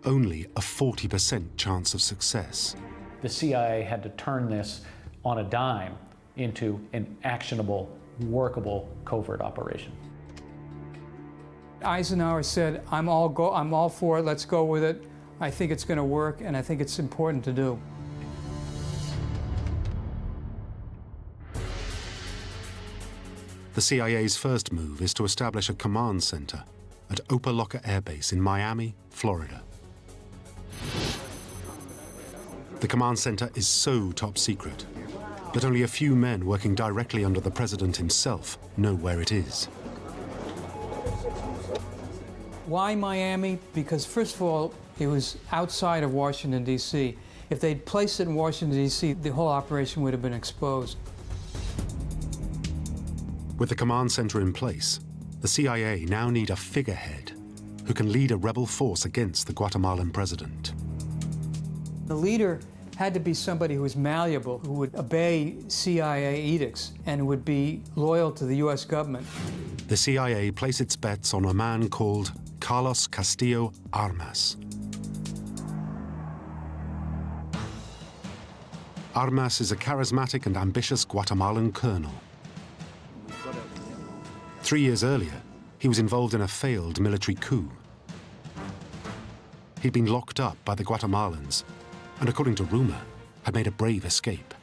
only a 40% chance of success. The CIA had to turn this on a dime into an actionable, workable covert operation. Eisenhower said, I'm all for it, let's go with it. I think it's going to work, and I think it's important to do. The CIA's first move is to establish a command center at Opa-locka Air Base in Miami, Florida. The command center is so top secret that only a few men working directly under the president himself know where it is. Why Miami? Because first of all, it was outside of Washington, D.C. If they'd placed it in Washington, D.C., the whole operation would have been exposed. With the command center in place, the CIA now need a figurehead who can lead a rebel force against the Guatemalan president. The leader had to be somebody who was malleable, who would obey CIA edicts, and would be loyal to the U.S. government. The CIA place its bets on a man called Carlos Castillo Armas. Armas is a charismatic and ambitious Guatemalan colonel. 3 years earlier, he was involved in a failed military coup. He'd been locked up by the Guatemalans and, according to rumor, had made a brave escape.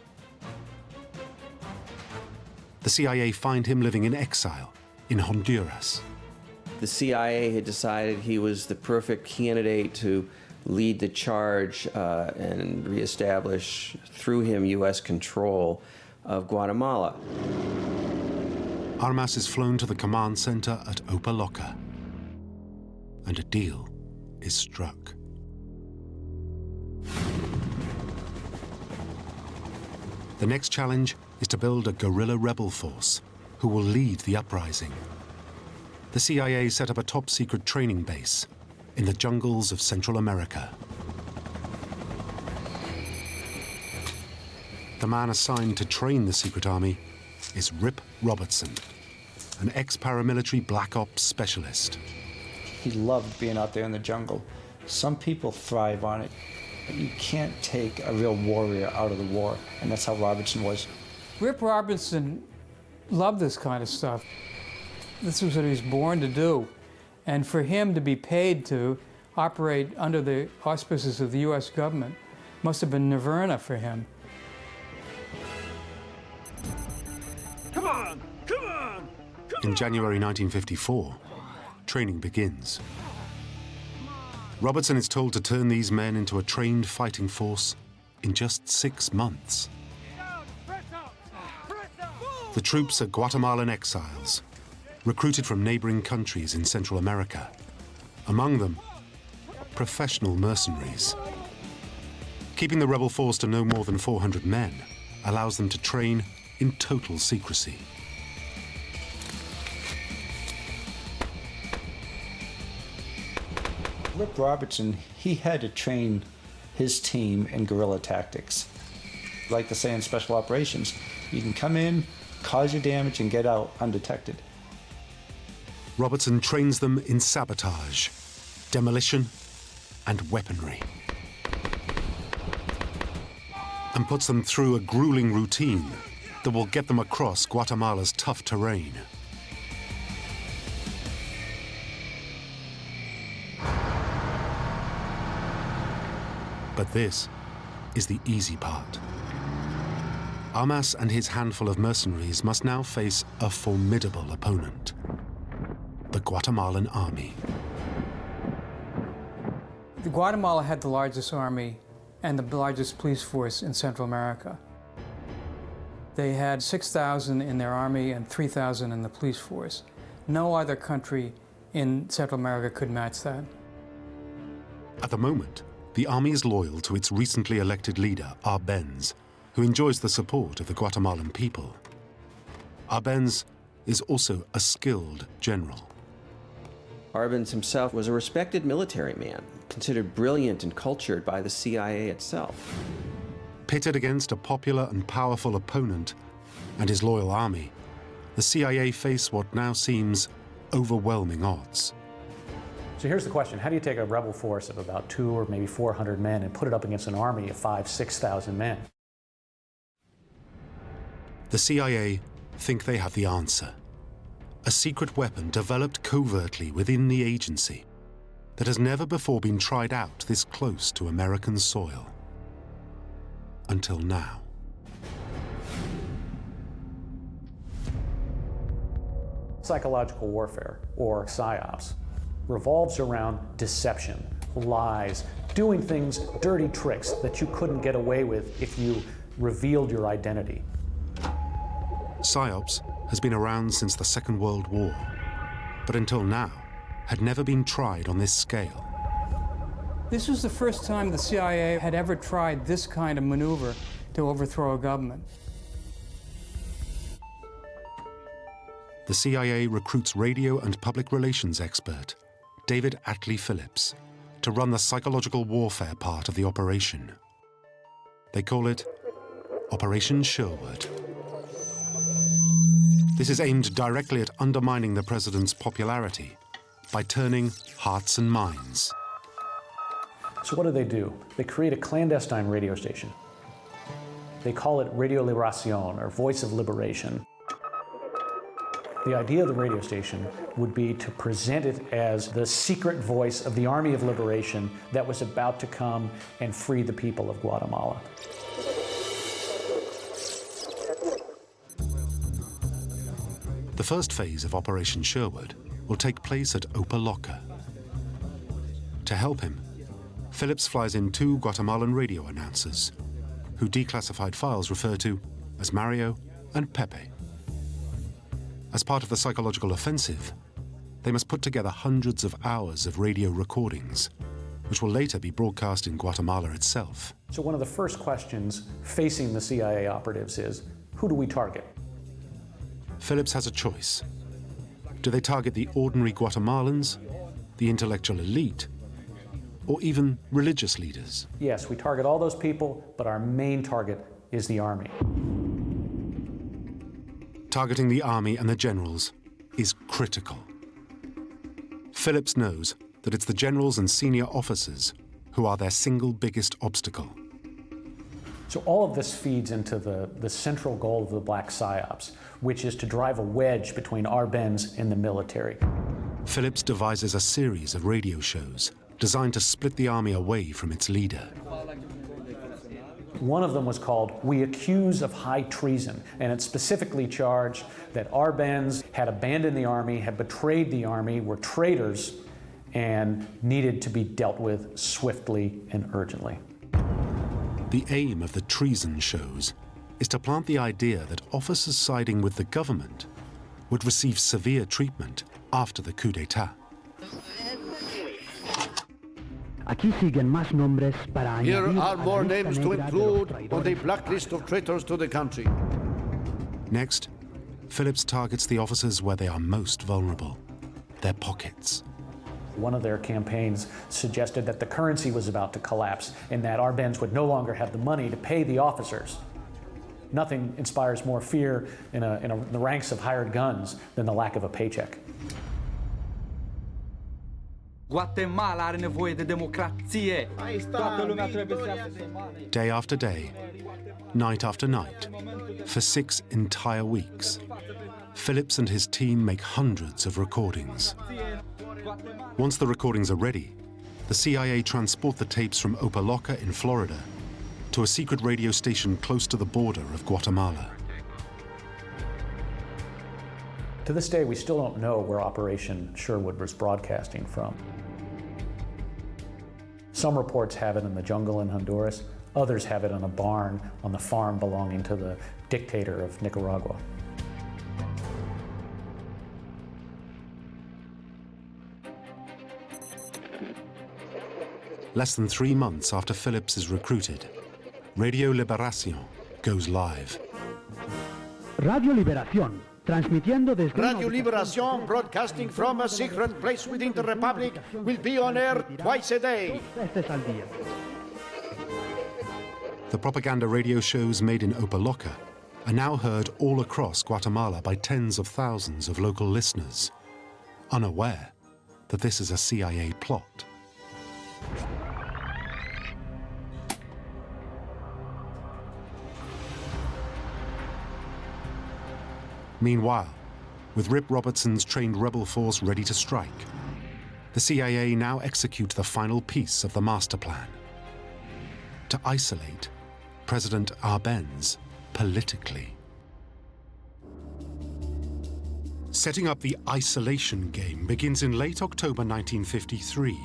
the CIA find him living in exile in Honduras. The CIA had decided he was the perfect candidate to lead the charge and reestablish through him U.S. control of Guatemala. Armas is flown to the command center at Opa-locka, and a deal is struck. The next challenge is to build a guerrilla rebel force who will lead the uprising. The CIA set up a top-secret training base in the jungles of Central America. The man assigned to train the secret army is Rip Robertson, an ex-paramilitary black ops specialist. He loved being out there in the jungle. Some people thrive on it. But you can't take a real warrior out of the war, and that's how Robertson was. Rip Robertson loved this kind of stuff. This was what he was born to do. And for him to be paid to operate under the auspices of the U.S. government must have been nirvana for him. Come on! Come on! In January 1954, training begins. Robertson is told to turn these men into a trained fighting force in just 6 months. The troops are Guatemalan exiles, recruited from neighboring countries in Central America. Among them, professional mercenaries. Keeping the rebel force to no more than 400 men allows them to train in total secrecy. Rip Robertson, he had to train his team in guerrilla tactics. Like they say in special operations, you can come in, cause your damage, and get out undetected. Robertson trains them in sabotage, demolition, and weaponry, and puts them through a grueling routine that will get them across Guatemala's tough terrain. But this is the easy part. Armas and his handful of mercenaries must now face a formidable opponent, the Guatemalan army. Guatemala had the largest army and the largest police force in Central America. They had 6,000 in their army and 3,000 in the police force. No other country in Central America could match that. At the moment, the army is loyal to its recently elected leader, Arbenz, who enjoys the support of the Guatemalan people. Arbenz is also a skilled general. Arbenz himself was a respected military man, considered brilliant and cultured by the CIA itself. Pitted against a popular and powerful opponent and his loyal army, the CIA face what now seems overwhelming odds. So here's the question: how do you take a rebel force of about 200 or maybe 400 men and put it up against an army of 5,000 to 6,000 men? The CIA think they have the answer. A secret weapon developed covertly within the agency that has never before been tried out this close to American soil. Until now. Psychological warfare, or PSYOPs, revolves around deception, lies, doing things, dirty tricks that you couldn't get away with if you revealed your identity. PSYOPs has been around since the Second World War, but until now had never been tried on this scale. This was the first time the CIA had ever tried this kind of maneuver to overthrow a government. The CIA recruits radio and public relations expert David Atlee Phillips to run the psychological warfare part of the operation. They call it Operation Sherwood. This is aimed directly at undermining the president's popularity by turning hearts and minds. So what do? They create a clandestine radio station. They call it Radio Liberación, or Voice of Liberation. The idea of the radio station would be to present it as the secret voice of the Army of Liberation that was about to come and free the people of Guatemala. The first phase of Operation Sherwood will take place at Opaloca. To help him, Phillips flies in 2 Guatemalan radio announcers, who declassified files refer to as Mario and Pepe. As part of the psychological offensive, they must put together hundreds of hours of radio recordings, which will later be broadcast in Guatemala itself. So one of the first questions facing the CIA operatives is, who do we target? Phillips has a choice. Do they target the ordinary Guatemalans, the intellectual elite, or even religious leaders? Yes, we target all those people, but our main target is the army. Targeting the army and the generals is critical. Phillips knows that it's the generals and senior officers who are their single biggest obstacle. So all of this feeds into the central goal of the Black PSYOPs, which is to drive a wedge between Arbenz and the military. Phillips devises a series of radio shows designed to split the army away from its leader. One of them was called We Accuse of High Treason, and it specifically charged that Arbenz had abandoned the army, had betrayed the army, were traitors, and needed to be dealt with swiftly and urgently. The aim of the treason shows is to plant the idea that officers siding with the government would receive severe treatment after the coup d'etat. Here are more names to include on the blacklist of traitors to the country. Next, Phillips targets the officers where they are most vulnerable, their pockets. One of their campaigns suggested that the currency was about to collapse and that Arbenz would no longer have the money to pay the officers. Nothing inspires more fear in the ranks of hired guns than the lack of a paycheck. Guatemala are nevoie de democrație. Toată lumea trebuie să ia mani. Day after day, night after night, for 6 entire weeks, Phillips and his team make hundreds of recordings. Once the recordings are ready, the CIA transport the tapes from Opaloca in Florida to a secret radio station close to the border of Guatemala. To this day, we still don't know where Operation Sherwood was broadcasting from. Some reports have it in the jungle in Honduras, others have it in a barn on the farm belonging to the dictator of Nicaragua. Less than 3 months after Phillips is recruited, Radio Liberación goes live. Radio Liberación, transmitiendo desde Radio Liberación, broadcasting from a secret place within the Republic, will be on air twice a day. The propaganda radio shows made in Opaloca are now heard all across Guatemala by tens of thousands of local listeners, unaware that this is a CIA plot. Meanwhile, with Rip Robertson's trained rebel force ready to strike, the CIA now execute the final piece of the master plan: to isolate President Arbenz politically. Setting up the isolation game begins in late October 1953,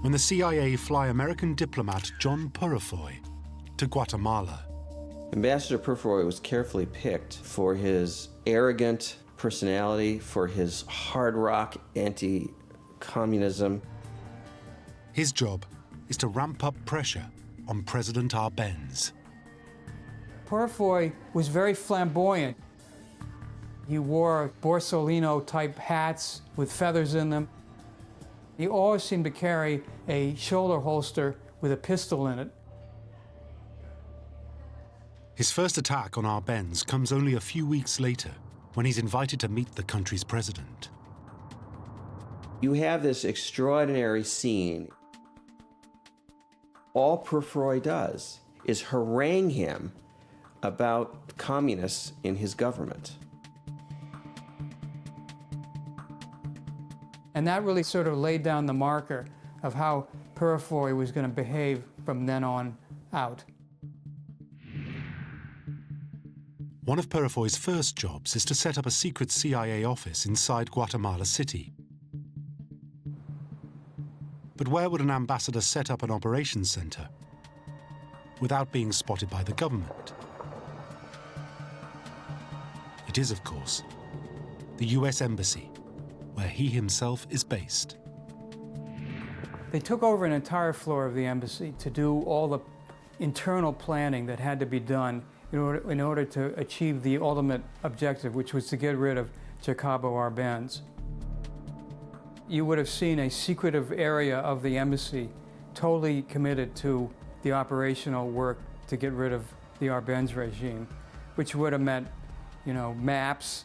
when the CIA fly American diplomat John Purifoy to Guatemala. Ambassador Purifoy was carefully picked for his arrogant personality, for his hard rock anti-communism. His job is to ramp up pressure on President Arbenz. Purifoy was very flamboyant. He wore Borsalino-type hats with feathers in them. He always seemed to carry a shoulder holster with a pistol in it. His first attack on Arbenz comes only a few weeks later, when he's invited to meet the country's president. You have this extraordinary scene. All Purifoy does is harangue him about communists in his government. And that really sort of laid down the marker of how Purifoy was going to behave from then on out. One of Purifoy's first jobs is to set up a secret CIA office inside Guatemala City. But where would an ambassador set up an operations center without being spotted by the government? It is, of course, the US Embassy, where he himself is based. They took over an entire floor of the embassy to do all the internal planning that had to be done in order to achieve the ultimate objective, which was to get rid of Jacobo Arbenz. You would have seen a secretive area of the embassy totally committed to the operational work to get rid of the Arbenz regime, which would have meant, maps,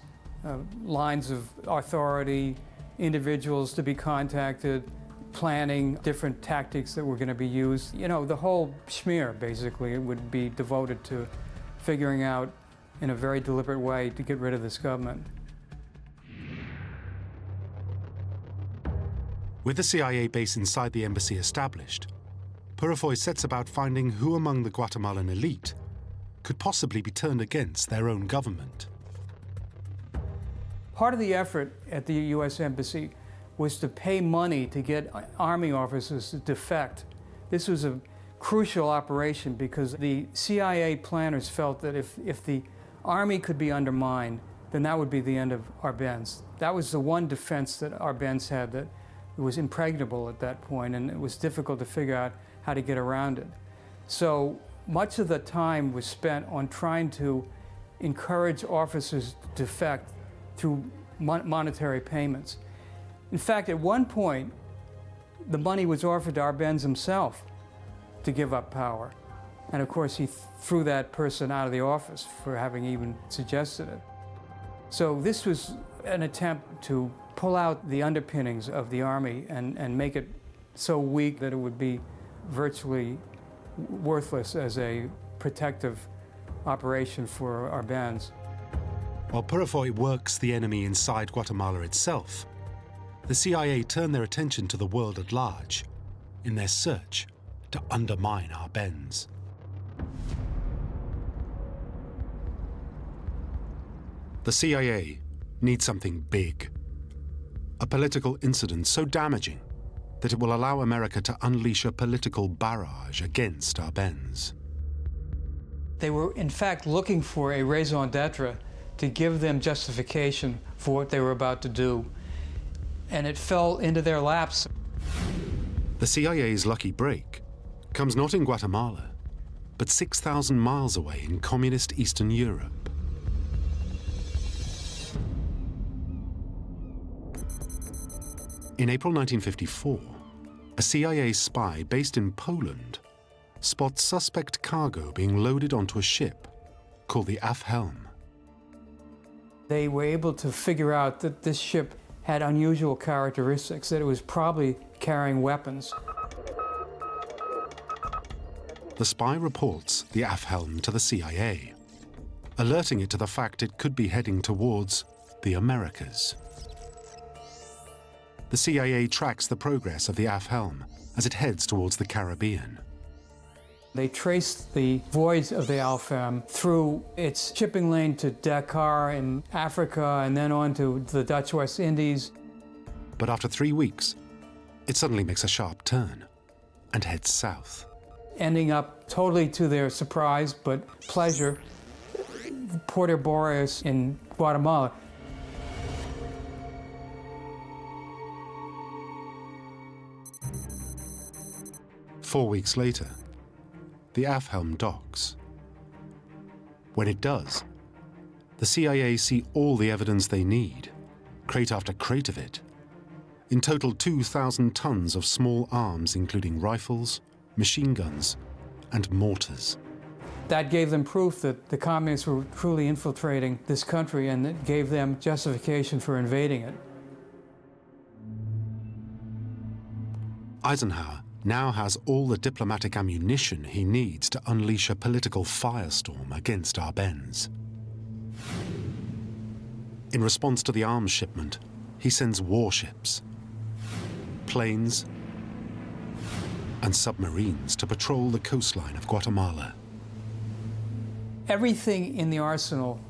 lines of authority, individuals to be contacted, planning different tactics that were going to be used. The whole schmear, basically, would be devoted to figuring out in a very deliberate way to get rid of this government. With the CIA base inside the embassy established, Purifoy sets about finding who among the Guatemalan elite could possibly be turned against their own government. Part of the effort at the US Embassy was to pay money to get Army officers to defect. This was a crucial operation because the CIA planners felt that if the Army could be undermined, then that would be the end of Arbenz. That was the one defense that Arbenz had that was impregnable at that point, and it was difficult to figure out how to get around it. So much of the time was spent on trying to encourage officers to defect through monetary payments. In fact, at one point, the money was offered to Arbenz himself to give up power. And of course, he threw that person out of the office for having even suggested it. So this was an attempt to pull out the underpinnings of the army and make it so weak that it would be virtually worthless as a protective operation for Arbenz. While Purifoy works the enemy inside Guatemala itself, the CIA turn their attention to the world at large in their search to undermine Arbenz. The CIA needs something big, a political incident so damaging that it will allow America to unleash a political barrage against Arbenz. They were, in fact, looking for a raison d'etre to give them justification for what they were about to do, and it fell into their laps. The CIA's lucky break comes not in Guatemala, but 6,000 miles away in communist Eastern Europe. In April 1954, a CIA spy based in Poland spots suspect cargo being loaded onto a ship called the Helm. They were able to figure out that this ship had unusual characteristics, that it was probably carrying weapons. The spy reports the Helm to the CIA, alerting it to the fact it could be heading towards the Americas. The CIA tracks the progress of the Helm as it heads towards the Caribbean. They traced the voyage of the Helm through its shipping lane to Dakar in Africa and then on to the Dutch West Indies. But after 3 weeks, it suddenly makes a sharp turn and heads south. Ending up, totally to their surprise but pleasure, Puerto Boreas in Guatemala. Four weeks later, the Helm docks. When it does, the CIA see all the evidence they need, crate after crate of it. In total, 2,000 tons of small arms, including rifles, machine guns, and mortars. That gave them proof that the communists were truly infiltrating this country, and it gave them justification for invading it. Eisenhower now has all the diplomatic ammunition he needs to unleash a political firestorm against Arbenz. In response to the arms shipment, he sends warships, planes, and submarines to patrol the coastline of Guatemala. Everything in the arsenal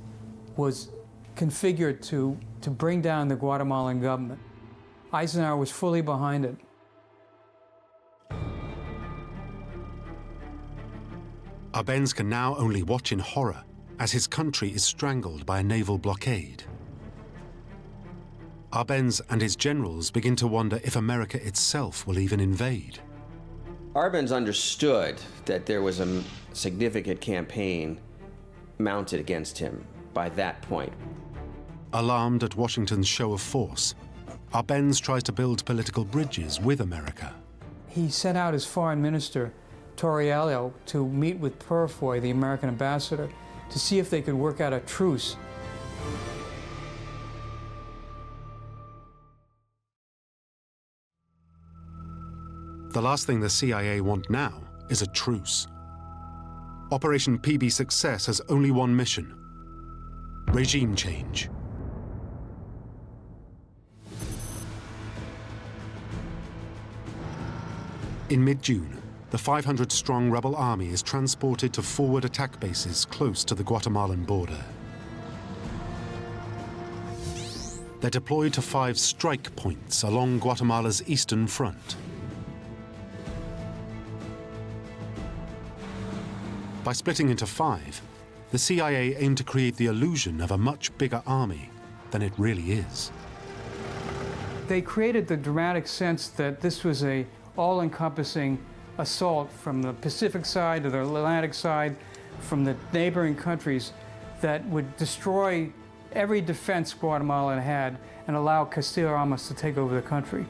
was configured to bring down the Guatemalan government. Eisenhower was fully behind it. Arbenz can now only watch in horror as his country is strangled by a naval blockade. Arbenz and his generals begin to wonder if America itself will even invade. Arbenz understood that there was a significant campaign mounted against him by that point. Alarmed at Washington's show of force, Arbenz tries to build political bridges with America. He sent out his foreign minister, Torriello, to meet with Purifoy, the American ambassador, to see if they could work out a truce. The last thing the CIA want now is a truce. Operation PB Success has only one mission: regime change. In mid-June, the 500-strong rebel army is transported to forward attack bases close to the Guatemalan border. They're deployed to 5 strike points along Guatemala's eastern front. By splitting into 5, the CIA aimed to create the illusion of a much bigger army than it really is. They created the dramatic sense that this was an all-encompassing assault from the Pacific side to the Atlantic side, from the neighboring countries, that would destroy every defense Guatemala had and allow Castillo-Armas to take over the country.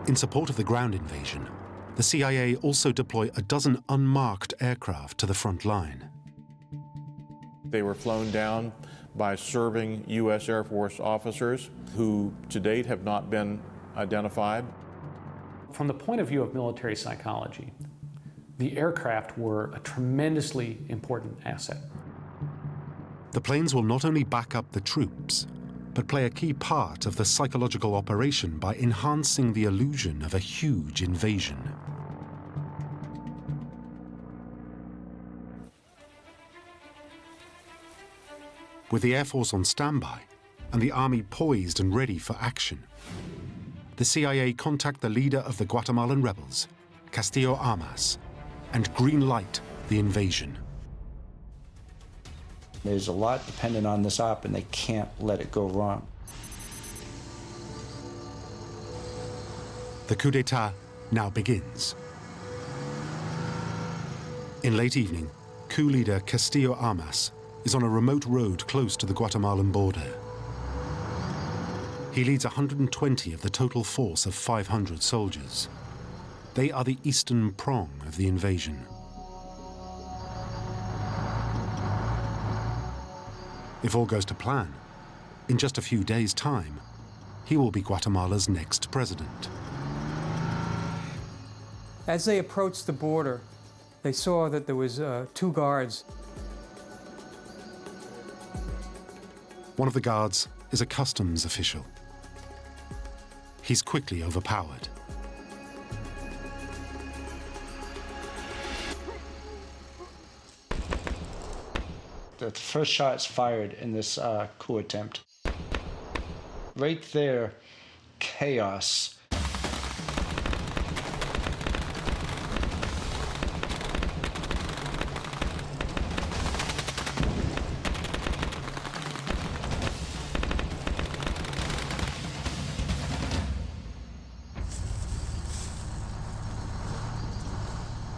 In support of the ground invasion, the CIA also deploy a dozen unmarked aircraft to the front line. They were flown down by serving U.S. Air Force officers who, to date, have not been identified. From the point of view of military psychology, the aircraft were a tremendously important asset. The planes will not only back up the troops, but play a key part of the psychological operation by enhancing the illusion of a huge invasion. With the Air Force on standby and the Army poised and ready for action, the CIA contact the leader of the Guatemalan rebels, Castillo-Armas, and green light the invasion. There's a lot dependent on this op, and they can't let it go wrong. The coup d'etat now begins. In late evening, coup leader Castillo-Armas is on a remote road close to the Guatemalan border. He leads 120 of the total force of 500 soldiers. They are the eastern prong of the invasion. If all goes to plan, in just a few days' time, he will be Guatemala's next president. As they approached the border, they saw that there was 2 guards. One of the guards is a customs official. He's quickly overpowered. The first shot's fired in this coup attempt. Right there, chaos.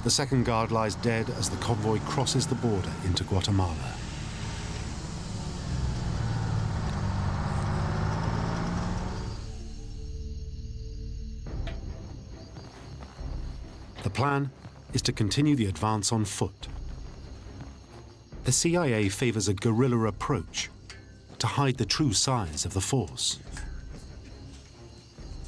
The second guard lies dead as the convoy crosses the border into Guatemala. The plan is to continue the advance on foot. The CIA favors a guerrilla approach to hide the true size of the force.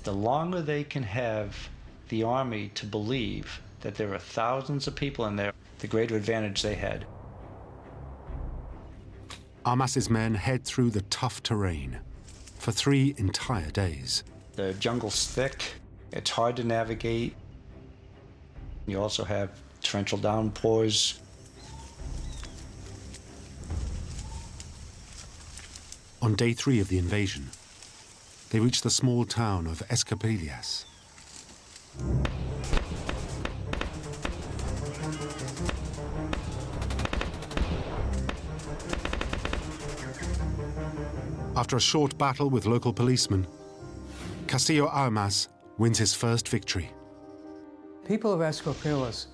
The longer they can have the army to believe that there are thousands of people in there, the greater advantage they had. Armas's men head through the tough terrain for 3 entire days. The jungle's thick, it's hard to navigate. You also have torrential downpours. On day 3 of the invasion, they reached the small town of Escapillas. After a short battle with local policemen, Castillo Armas wins his first victory. People of Escapillas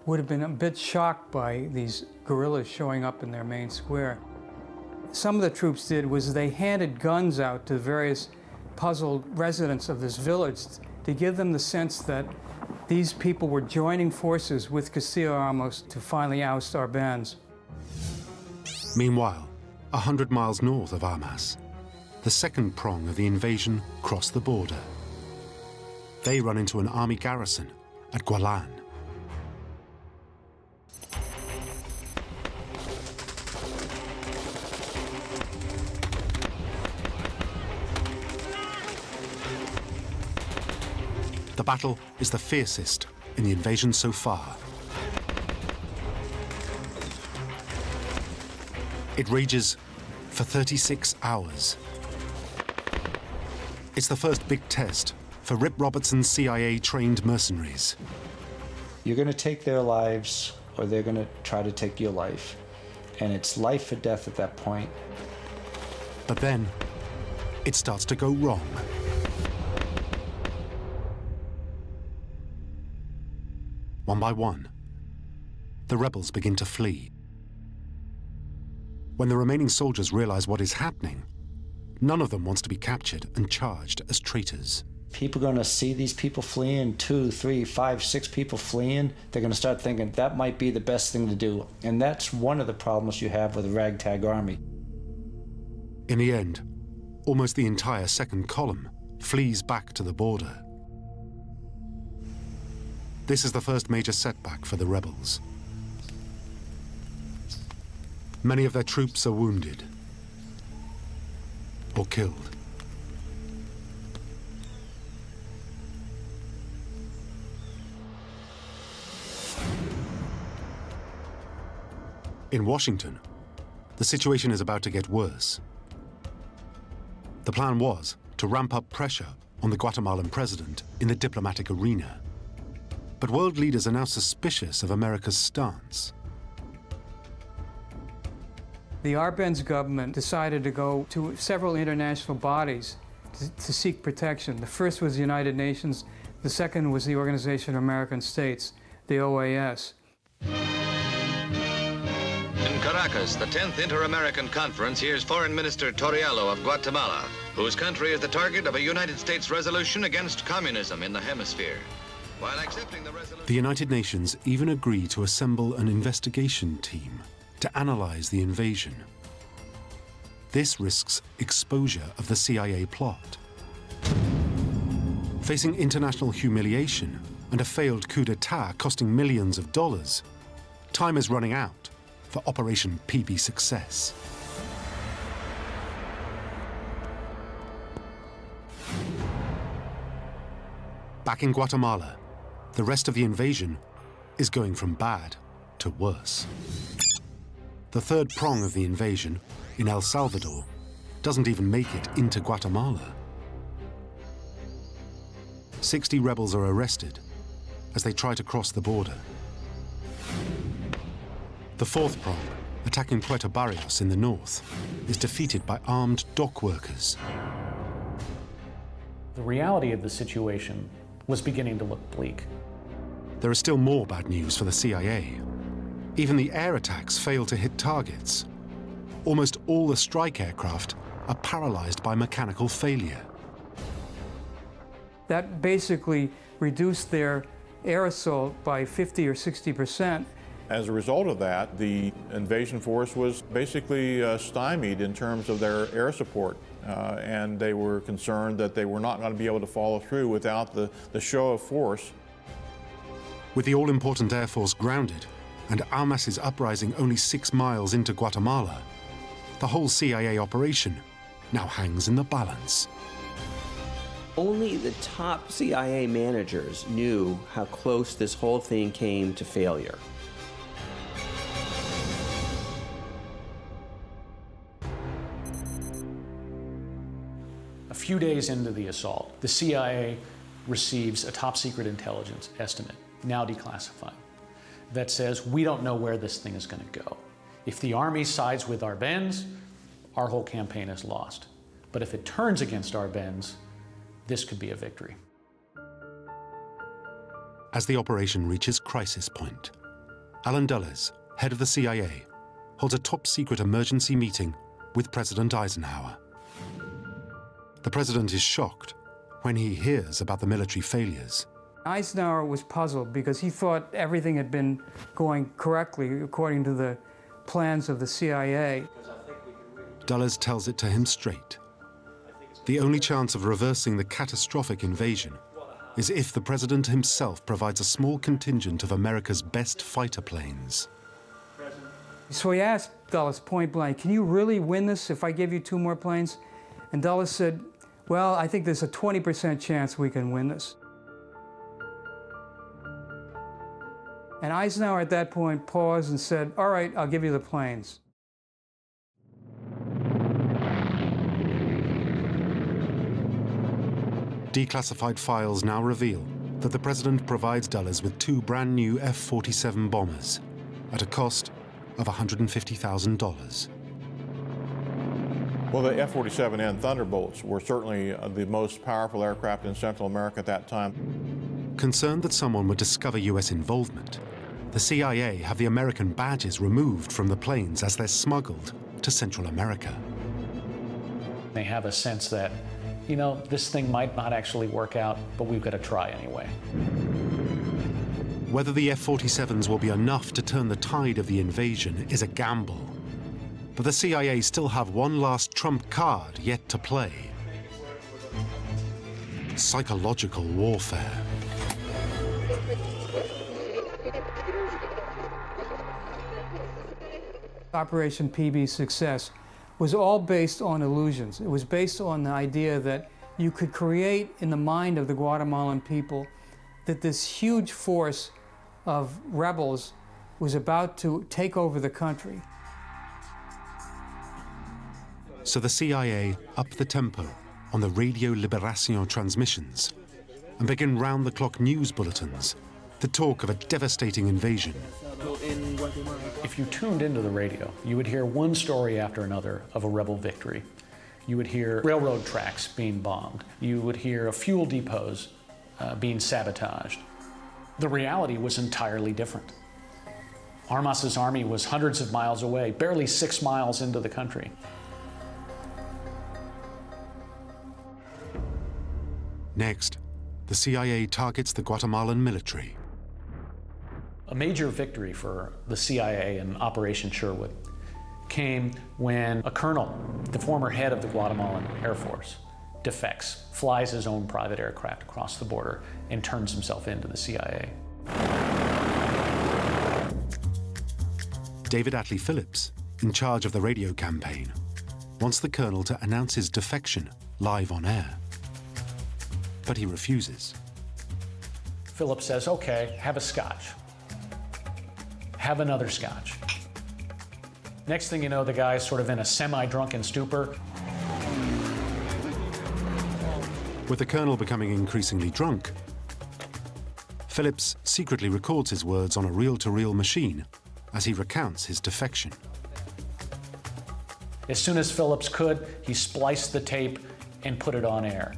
would have been a bit shocked by these guerrillas showing up in their main square. Some of the troops did was they handed guns out to various puzzled residents of this village to give them the sense that these people were joining forces with Castillo Armas to finally oust Arbenz. Meanwhile, 100 miles north of Armas, the second prong of the invasion crossed the border. They run into an army garrison at Gualan. The battle is the fiercest in the invasion so far. It rages for 36 hours. It's the first big test for Rip Robertson's CIA-trained mercenaries. You're going to take their lives, or they're going to try to take your life. And it's life or death at that point. But then, it starts to go wrong. One by one, the rebels begin to flee. When the remaining soldiers realize what is happening, none of them wants to be captured and charged as traitors. People are going to see these people fleeing, 2, 3, 5, 6 people fleeing. They're going to start thinking that might be the best thing to do. And that's one of the problems you have with a ragtag army. In the end, almost the entire second column flees back to the border. This is the first major setback for the rebels. Many of their troops are wounded or killed. In Washington, the situation is about to get worse. The plan was to ramp up pressure on the Guatemalan president in the diplomatic arena. But world leaders are now suspicious of America's stance. The Arbenz government decided to go to several international bodies to seek protection. The first was the United Nations. The second was the Organization of American States, the OAS. In Caracas, the 10th Inter-American Conference hears Foreign Minister Torriello of Guatemala, whose country is the target of a United States resolution against communism in the hemisphere. While accepting the resolution, The United Nations even agreed to assemble an investigation team to analyze the invasion. This risks exposure of the CIA plot. Facing international humiliation and a failed coup d'etat costing millions of dollars, time is running out for Operation PB success. Back in Guatemala, the rest of the invasion is going from bad to worse. The third prong of the invasion, in El Salvador, doesn't even make it into Guatemala. 60 rebels are arrested as they try to cross the border. The fourth prong, attacking Puerto Barrios in the north, is defeated by armed dock workers. The reality of the situation was beginning to look bleak. There is still more bad news for the CIA. Even the air attacks fail to hit targets. Almost all the strike aircraft are paralyzed by mechanical failure. That basically reduced their air assault by 50 or 60%. As a result of that, the invasion force was basically stymied in terms of their air support. And they were concerned that they were not going to be able to follow through without the show of force. With the all-important Air Force grounded and Armas's uprising only 6 miles into Guatemala, the whole CIA operation now hangs in the balance. Only the top CIA managers knew how close this whole thing came to failure. A few days into the assault, the CIA receives a top-secret intelligence estimate, now declassified, that says we don't know where this thing is going to go. If the Army sides with Arbenz, our whole campaign is lost. But if it turns against Arbenz, this could be a victory. As the operation reaches crisis point, Allen Dulles, head of the CIA, holds a top-secret emergency meeting with President Eisenhower. The president is shocked when he hears about the military failures. Eisenhower was puzzled because he thought everything had been going correctly according to the plans of the CIA. Dulles tells it to him straight. The only chance of reversing the catastrophic invasion is if the president himself provides a small contingent of America's best fighter planes. So he asked Dulles point blank, can you really win this if I give you 2 more planes? And Dulles said, well, I think there's a 20% chance we can win this. And Eisenhower at that point paused and said, all right, I'll give you the planes. Declassified files now reveal that the president provides Dulles with 2 brand new F-47 bombers at a cost of $150,000. Well, the F-47N Thunderbolts were certainly the most powerful aircraft in Central America at that time. Concerned that someone would discover U.S. involvement, the CIA have the American badges removed from the planes as they're smuggled to Central America. They have a sense that, you know, this thing might not actually work out, but we've got to try anyway. Whether the F-47s will be enough to turn the tide of the invasion is a gamble. But the CIA still have one last trump card yet to play: psychological warfare. Operation PB's success was all based on illusions. It was based on the idea that you could create in the mind of the Guatemalan people that this huge force of rebels was about to take over the country. So the CIA up the tempo on the Radio Liberación transmissions and begin round-the-clock news bulletins that talk of a devastating invasion. If you tuned into the radio, you would hear one story after another of a rebel victory. You would hear railroad tracks being bombed. You would hear fuel depots being sabotaged. The reality was entirely different. Armas's army was hundreds of miles away, barely 6 miles into the country. Next, the CIA targets the Guatemalan military. A major victory for the CIA in Operation Sherwood came when a colonel, the former head of the Guatemalan Air Force, defects, flies his own private aircraft across the border, and turns himself into the CIA. David Atlee Phillips, in charge of the radio campaign, wants the colonel to announce his defection live on air. But he refuses. Phillips says, okay, have a scotch. Have another scotch. Next thing you know, the guy's sort of in a semi-drunken stupor. With the colonel becoming increasingly drunk, Phillips secretly records his words on a reel-to-reel machine as he recounts his defection. As soon as Phillips could, he spliced the tape and put it on air.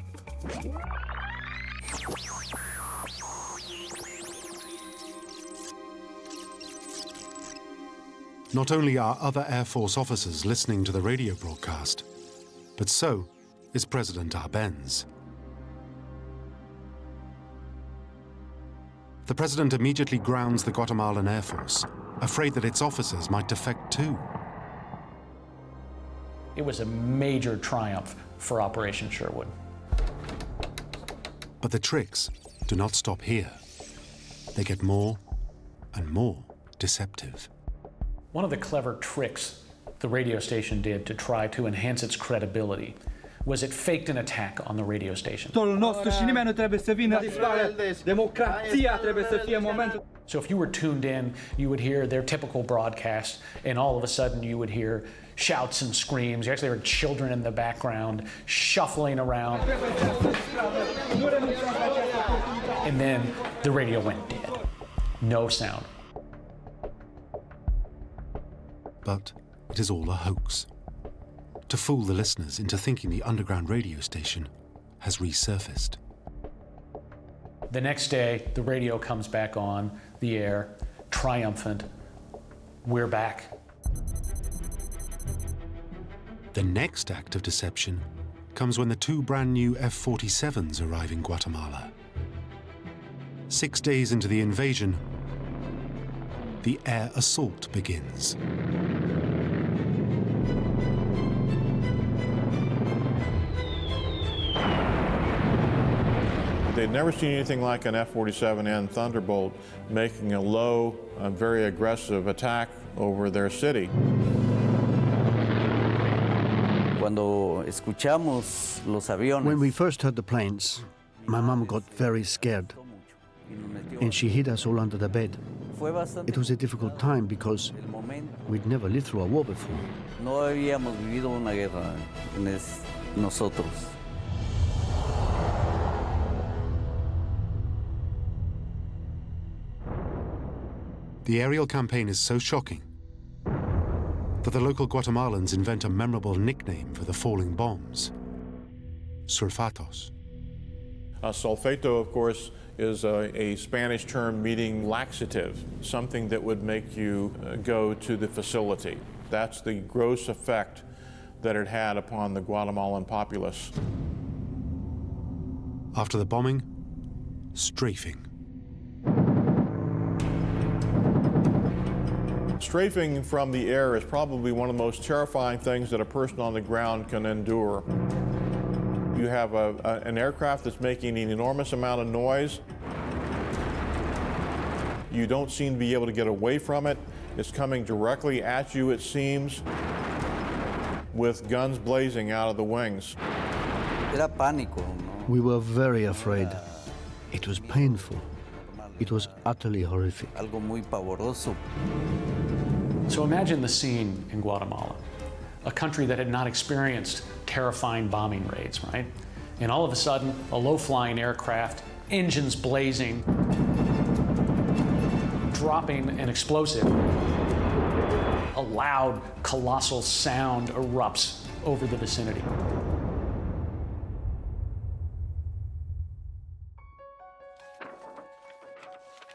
Not only are other Air Force officers listening to the radio broadcast, but so is President Arbenz. The president immediately grounds the Guatemalan Air Force, afraid that its officers might defect too. It was a major triumph for Operation Sherwood. But the tricks do not stop here. They get more and more deceptive. One of the clever tricks the radio station did to try to enhance its credibility was it faked an attack on the radio station. So if you were tuned in, you would hear their typical broadcast, and all of a sudden you would hear shouts and screams. You actually heard children in the background shuffling around. And then the radio went dead. No sound. But it is all a hoax, to fool the listeners into thinking the underground radio station has resurfaced. The next day, the radio comes back on the air, triumphant. We're back. The next act of deception comes when the 2 brand new F-47s arrive in Guatemala. 6 days into the invasion, the air assault begins. They'd never seen anything like an F-47N Thunderbolt making a low, very aggressive attack over their city. When we first heard the planes, my mom got very scared, and she hid us all under the bed. It was a difficult time because we'd never lived through a war before. The aerial campaign is so shocking that the local Guatemalans invent a memorable nickname for the falling bombs: sulfatos. Sulfato, of course, is a Spanish term meaning laxative, something that would make you go to the facility. That's the gross effect that it had upon the Guatemalan populace. After the bombing, strafing. Strafing from the air is probably one of the most terrifying things that a person on the ground can endure. You have an aircraft that's making an enormous amount of noise. You don't seem to be able to get away from it. It's coming directly at you, it seems, with guns blazing out of the wings. We were very afraid. It was painful. It was utterly horrific. So imagine the scene in Guatemala, a country that had not experienced terrifying bombing raids, right? And all of a sudden, a low-flying aircraft, engines blazing, dropping an explosive. A loud, colossal sound erupts over the vicinity.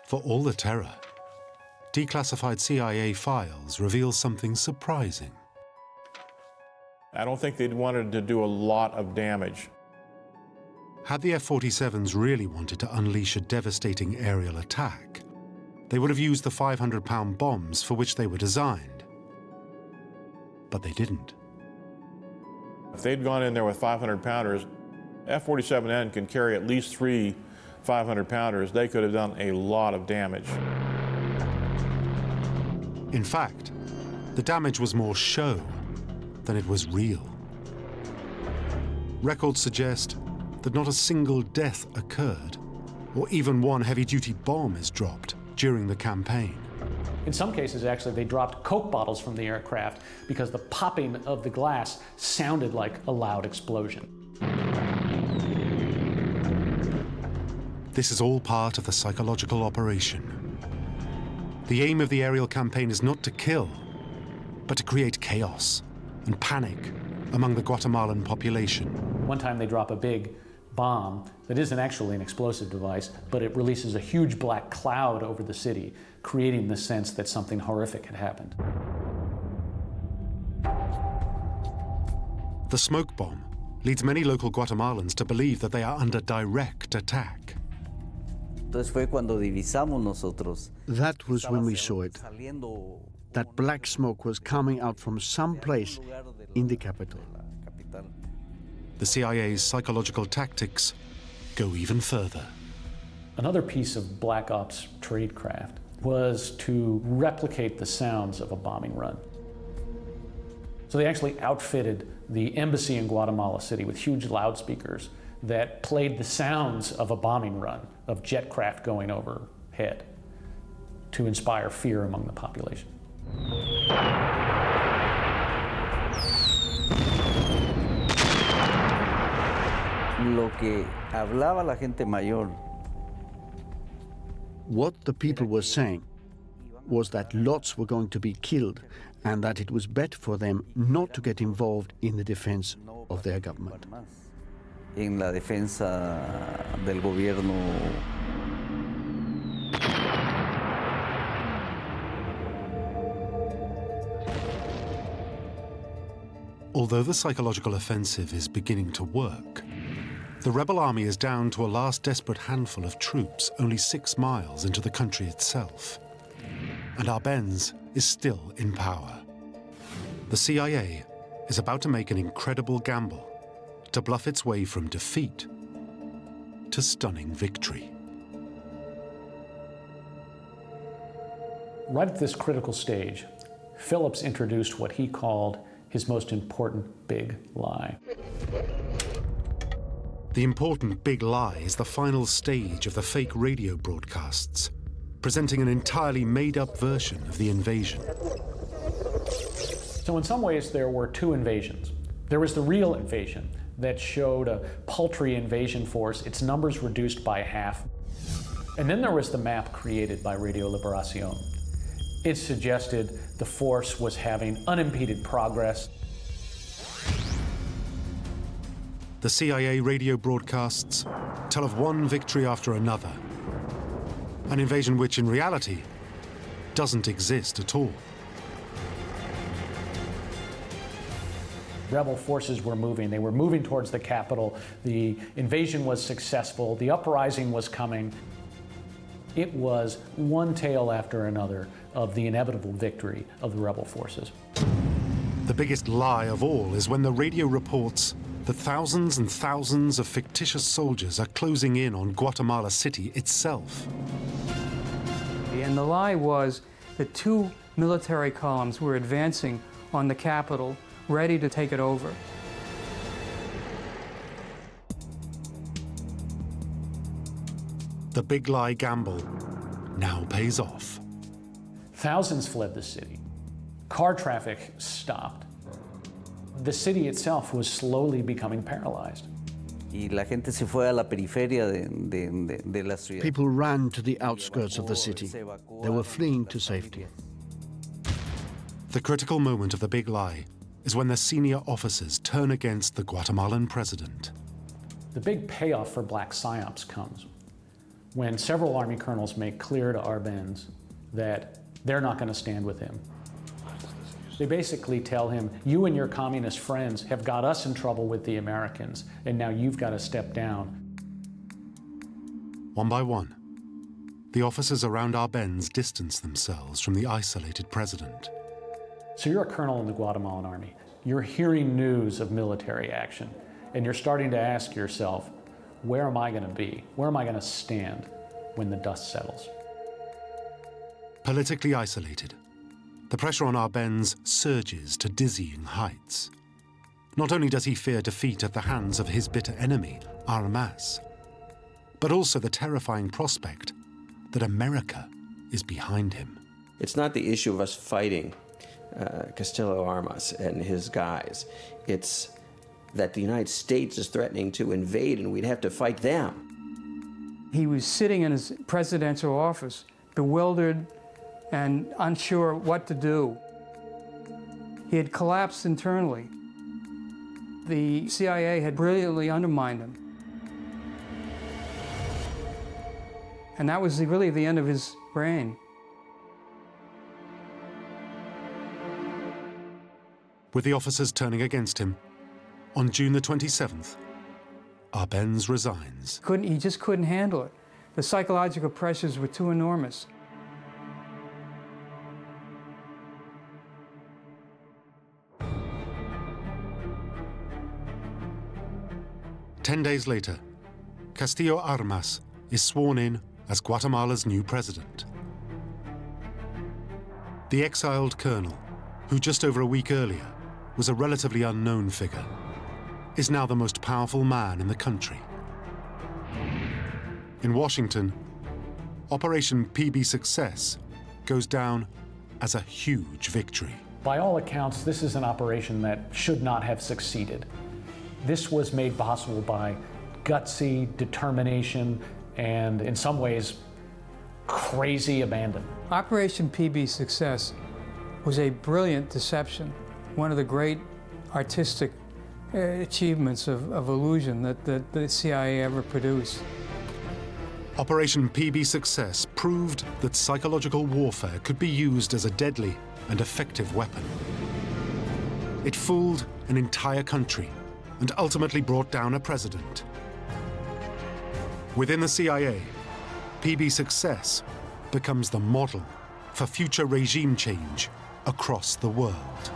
For all the terror, declassified CIA files reveal something surprising. I don't think they'd wanted to do a lot of damage. Had the F-47s really wanted to unleash a devastating aerial attack, they would have used the 500-pound bombs for which they were designed. But they didn't. If they'd gone in there with 500-pounders, F-47N can carry at least 3 500-pounders. They could have done a lot of damage. In fact, the damage was more show than it was real. Records suggest that not a single death occurred, or even one heavy-duty bomb is dropped during the campaign. In some cases, actually, they dropped Coke bottles from the aircraft because the popping of the glass sounded like a loud explosion. This is all part of the psychological operation. The aim of the aerial campaign is not to kill, but to create chaos and panic among the Guatemalan population. One time they drop a big bomb that isn't actually an explosive device, but it releases a huge black cloud over the city, creating the sense that something horrific had happened. The smoke bomb leads many local Guatemalans to believe that they are under direct attack. That was when we saw it. That black smoke was coming out from some place in the capital. The CIA's psychological tactics go even further. Another piece of Black Ops tradecraft was to replicate the sounds of a bombing run. So they actually outfitted the embassy in Guatemala City with huge loudspeakers that played the sounds of a bombing run, of jet craft going overhead, to inspire fear among the population. Lo que hablaba la gente mayor. What the people were saying was that lots were going to be killed and that it was better for them not to get involved in the defense of their government. En la defensa del gobierno. Although the psychological offensive is beginning to work, the rebel army is down to a last desperate handful of troops only 6 miles into the country itself. And Arbenz is still in power. The CIA is about to make an incredible gamble to bluff its way from defeat to stunning victory. Right at this critical stage, Phillips introduced what he called his most important big lie. The important big lie is the final stage of the fake radio broadcasts, presenting an entirely made-up version of the invasion. So in some ways there were 2 invasions. There was the real invasion that showed a paltry invasion force, its numbers reduced by half. And then there was the map created by Radio Liberación. It suggested the force was having unimpeded progress. The CIA radio broadcasts tell of one victory after another, an invasion which in reality doesn't exist at all. Rebel forces were moving. They were moving towards the capital. The invasion was successful. The uprising was coming. It was one tale after another of the inevitable victory of the rebel forces. The biggest lie of all is when the radio reports that thousands and thousands of fictitious soldiers are closing in on Guatemala City itself. And the lie was that 2 military columns were advancing on the capital, ready to take it over. The big lie gamble now pays off. Thousands fled the city. Car traffic stopped. The city itself was slowly becoming paralyzed. Y la gente se fue a la periferia de la ciudad. People ran to the outskirts of the city. They were fleeing to safety. The critical moment of the big lie is when the senior officers turn against the Guatemalan president. The big payoff for black psyops comes when several Army colonels make clear to Arbenz that they're not going to stand with him. They basically tell him, you and your communist friends have got us in trouble with the Americans, and now you've got to step down. One by one, the officers around Arbenz distance themselves from the isolated president. So you're a colonel in the Guatemalan army. You're hearing news of military action, and you're starting to ask yourself, where am I going to be? Where am I going to stand when the dust settles? Politically isolated, the pressure on Arbenz surges to dizzying heights. Not only does he fear defeat at the hands of his bitter enemy, Armas, but also the terrifying prospect that America is behind him. It's not the issue of us fighting Castillo Armas and his guys. It's that the United States is threatening to invade and we'd have to fight them. He was sitting in his presidential office, bewildered and unsure what to do. He had collapsed internally. The CIA had brilliantly undermined him. And that was really the end of his reign. With the officers turning against him, on June the 27th, Arbenz resigns. He just couldn't handle it. The psychological pressures were too enormous. Ten days later, Castillo Armas is sworn in as Guatemala's new president. The exiled colonel, who just over a week earlier was a relatively unknown figure, is now the most powerful man in the country. In Washington, Operation PB Success goes down as a huge victory. By all accounts, this is an operation that should not have succeeded. This was made possible by gutsy determination and, in some ways, crazy abandon. Operation PB Success was a brilliant deception, one of the great artistic achievements of illusion that the CIA ever produced. Operation PB Success proved that psychological warfare could be used as a deadly and effective weapon. It fooled an entire country and ultimately brought down a president. Within the CIA, PB Success becomes the model for future regime change across the world.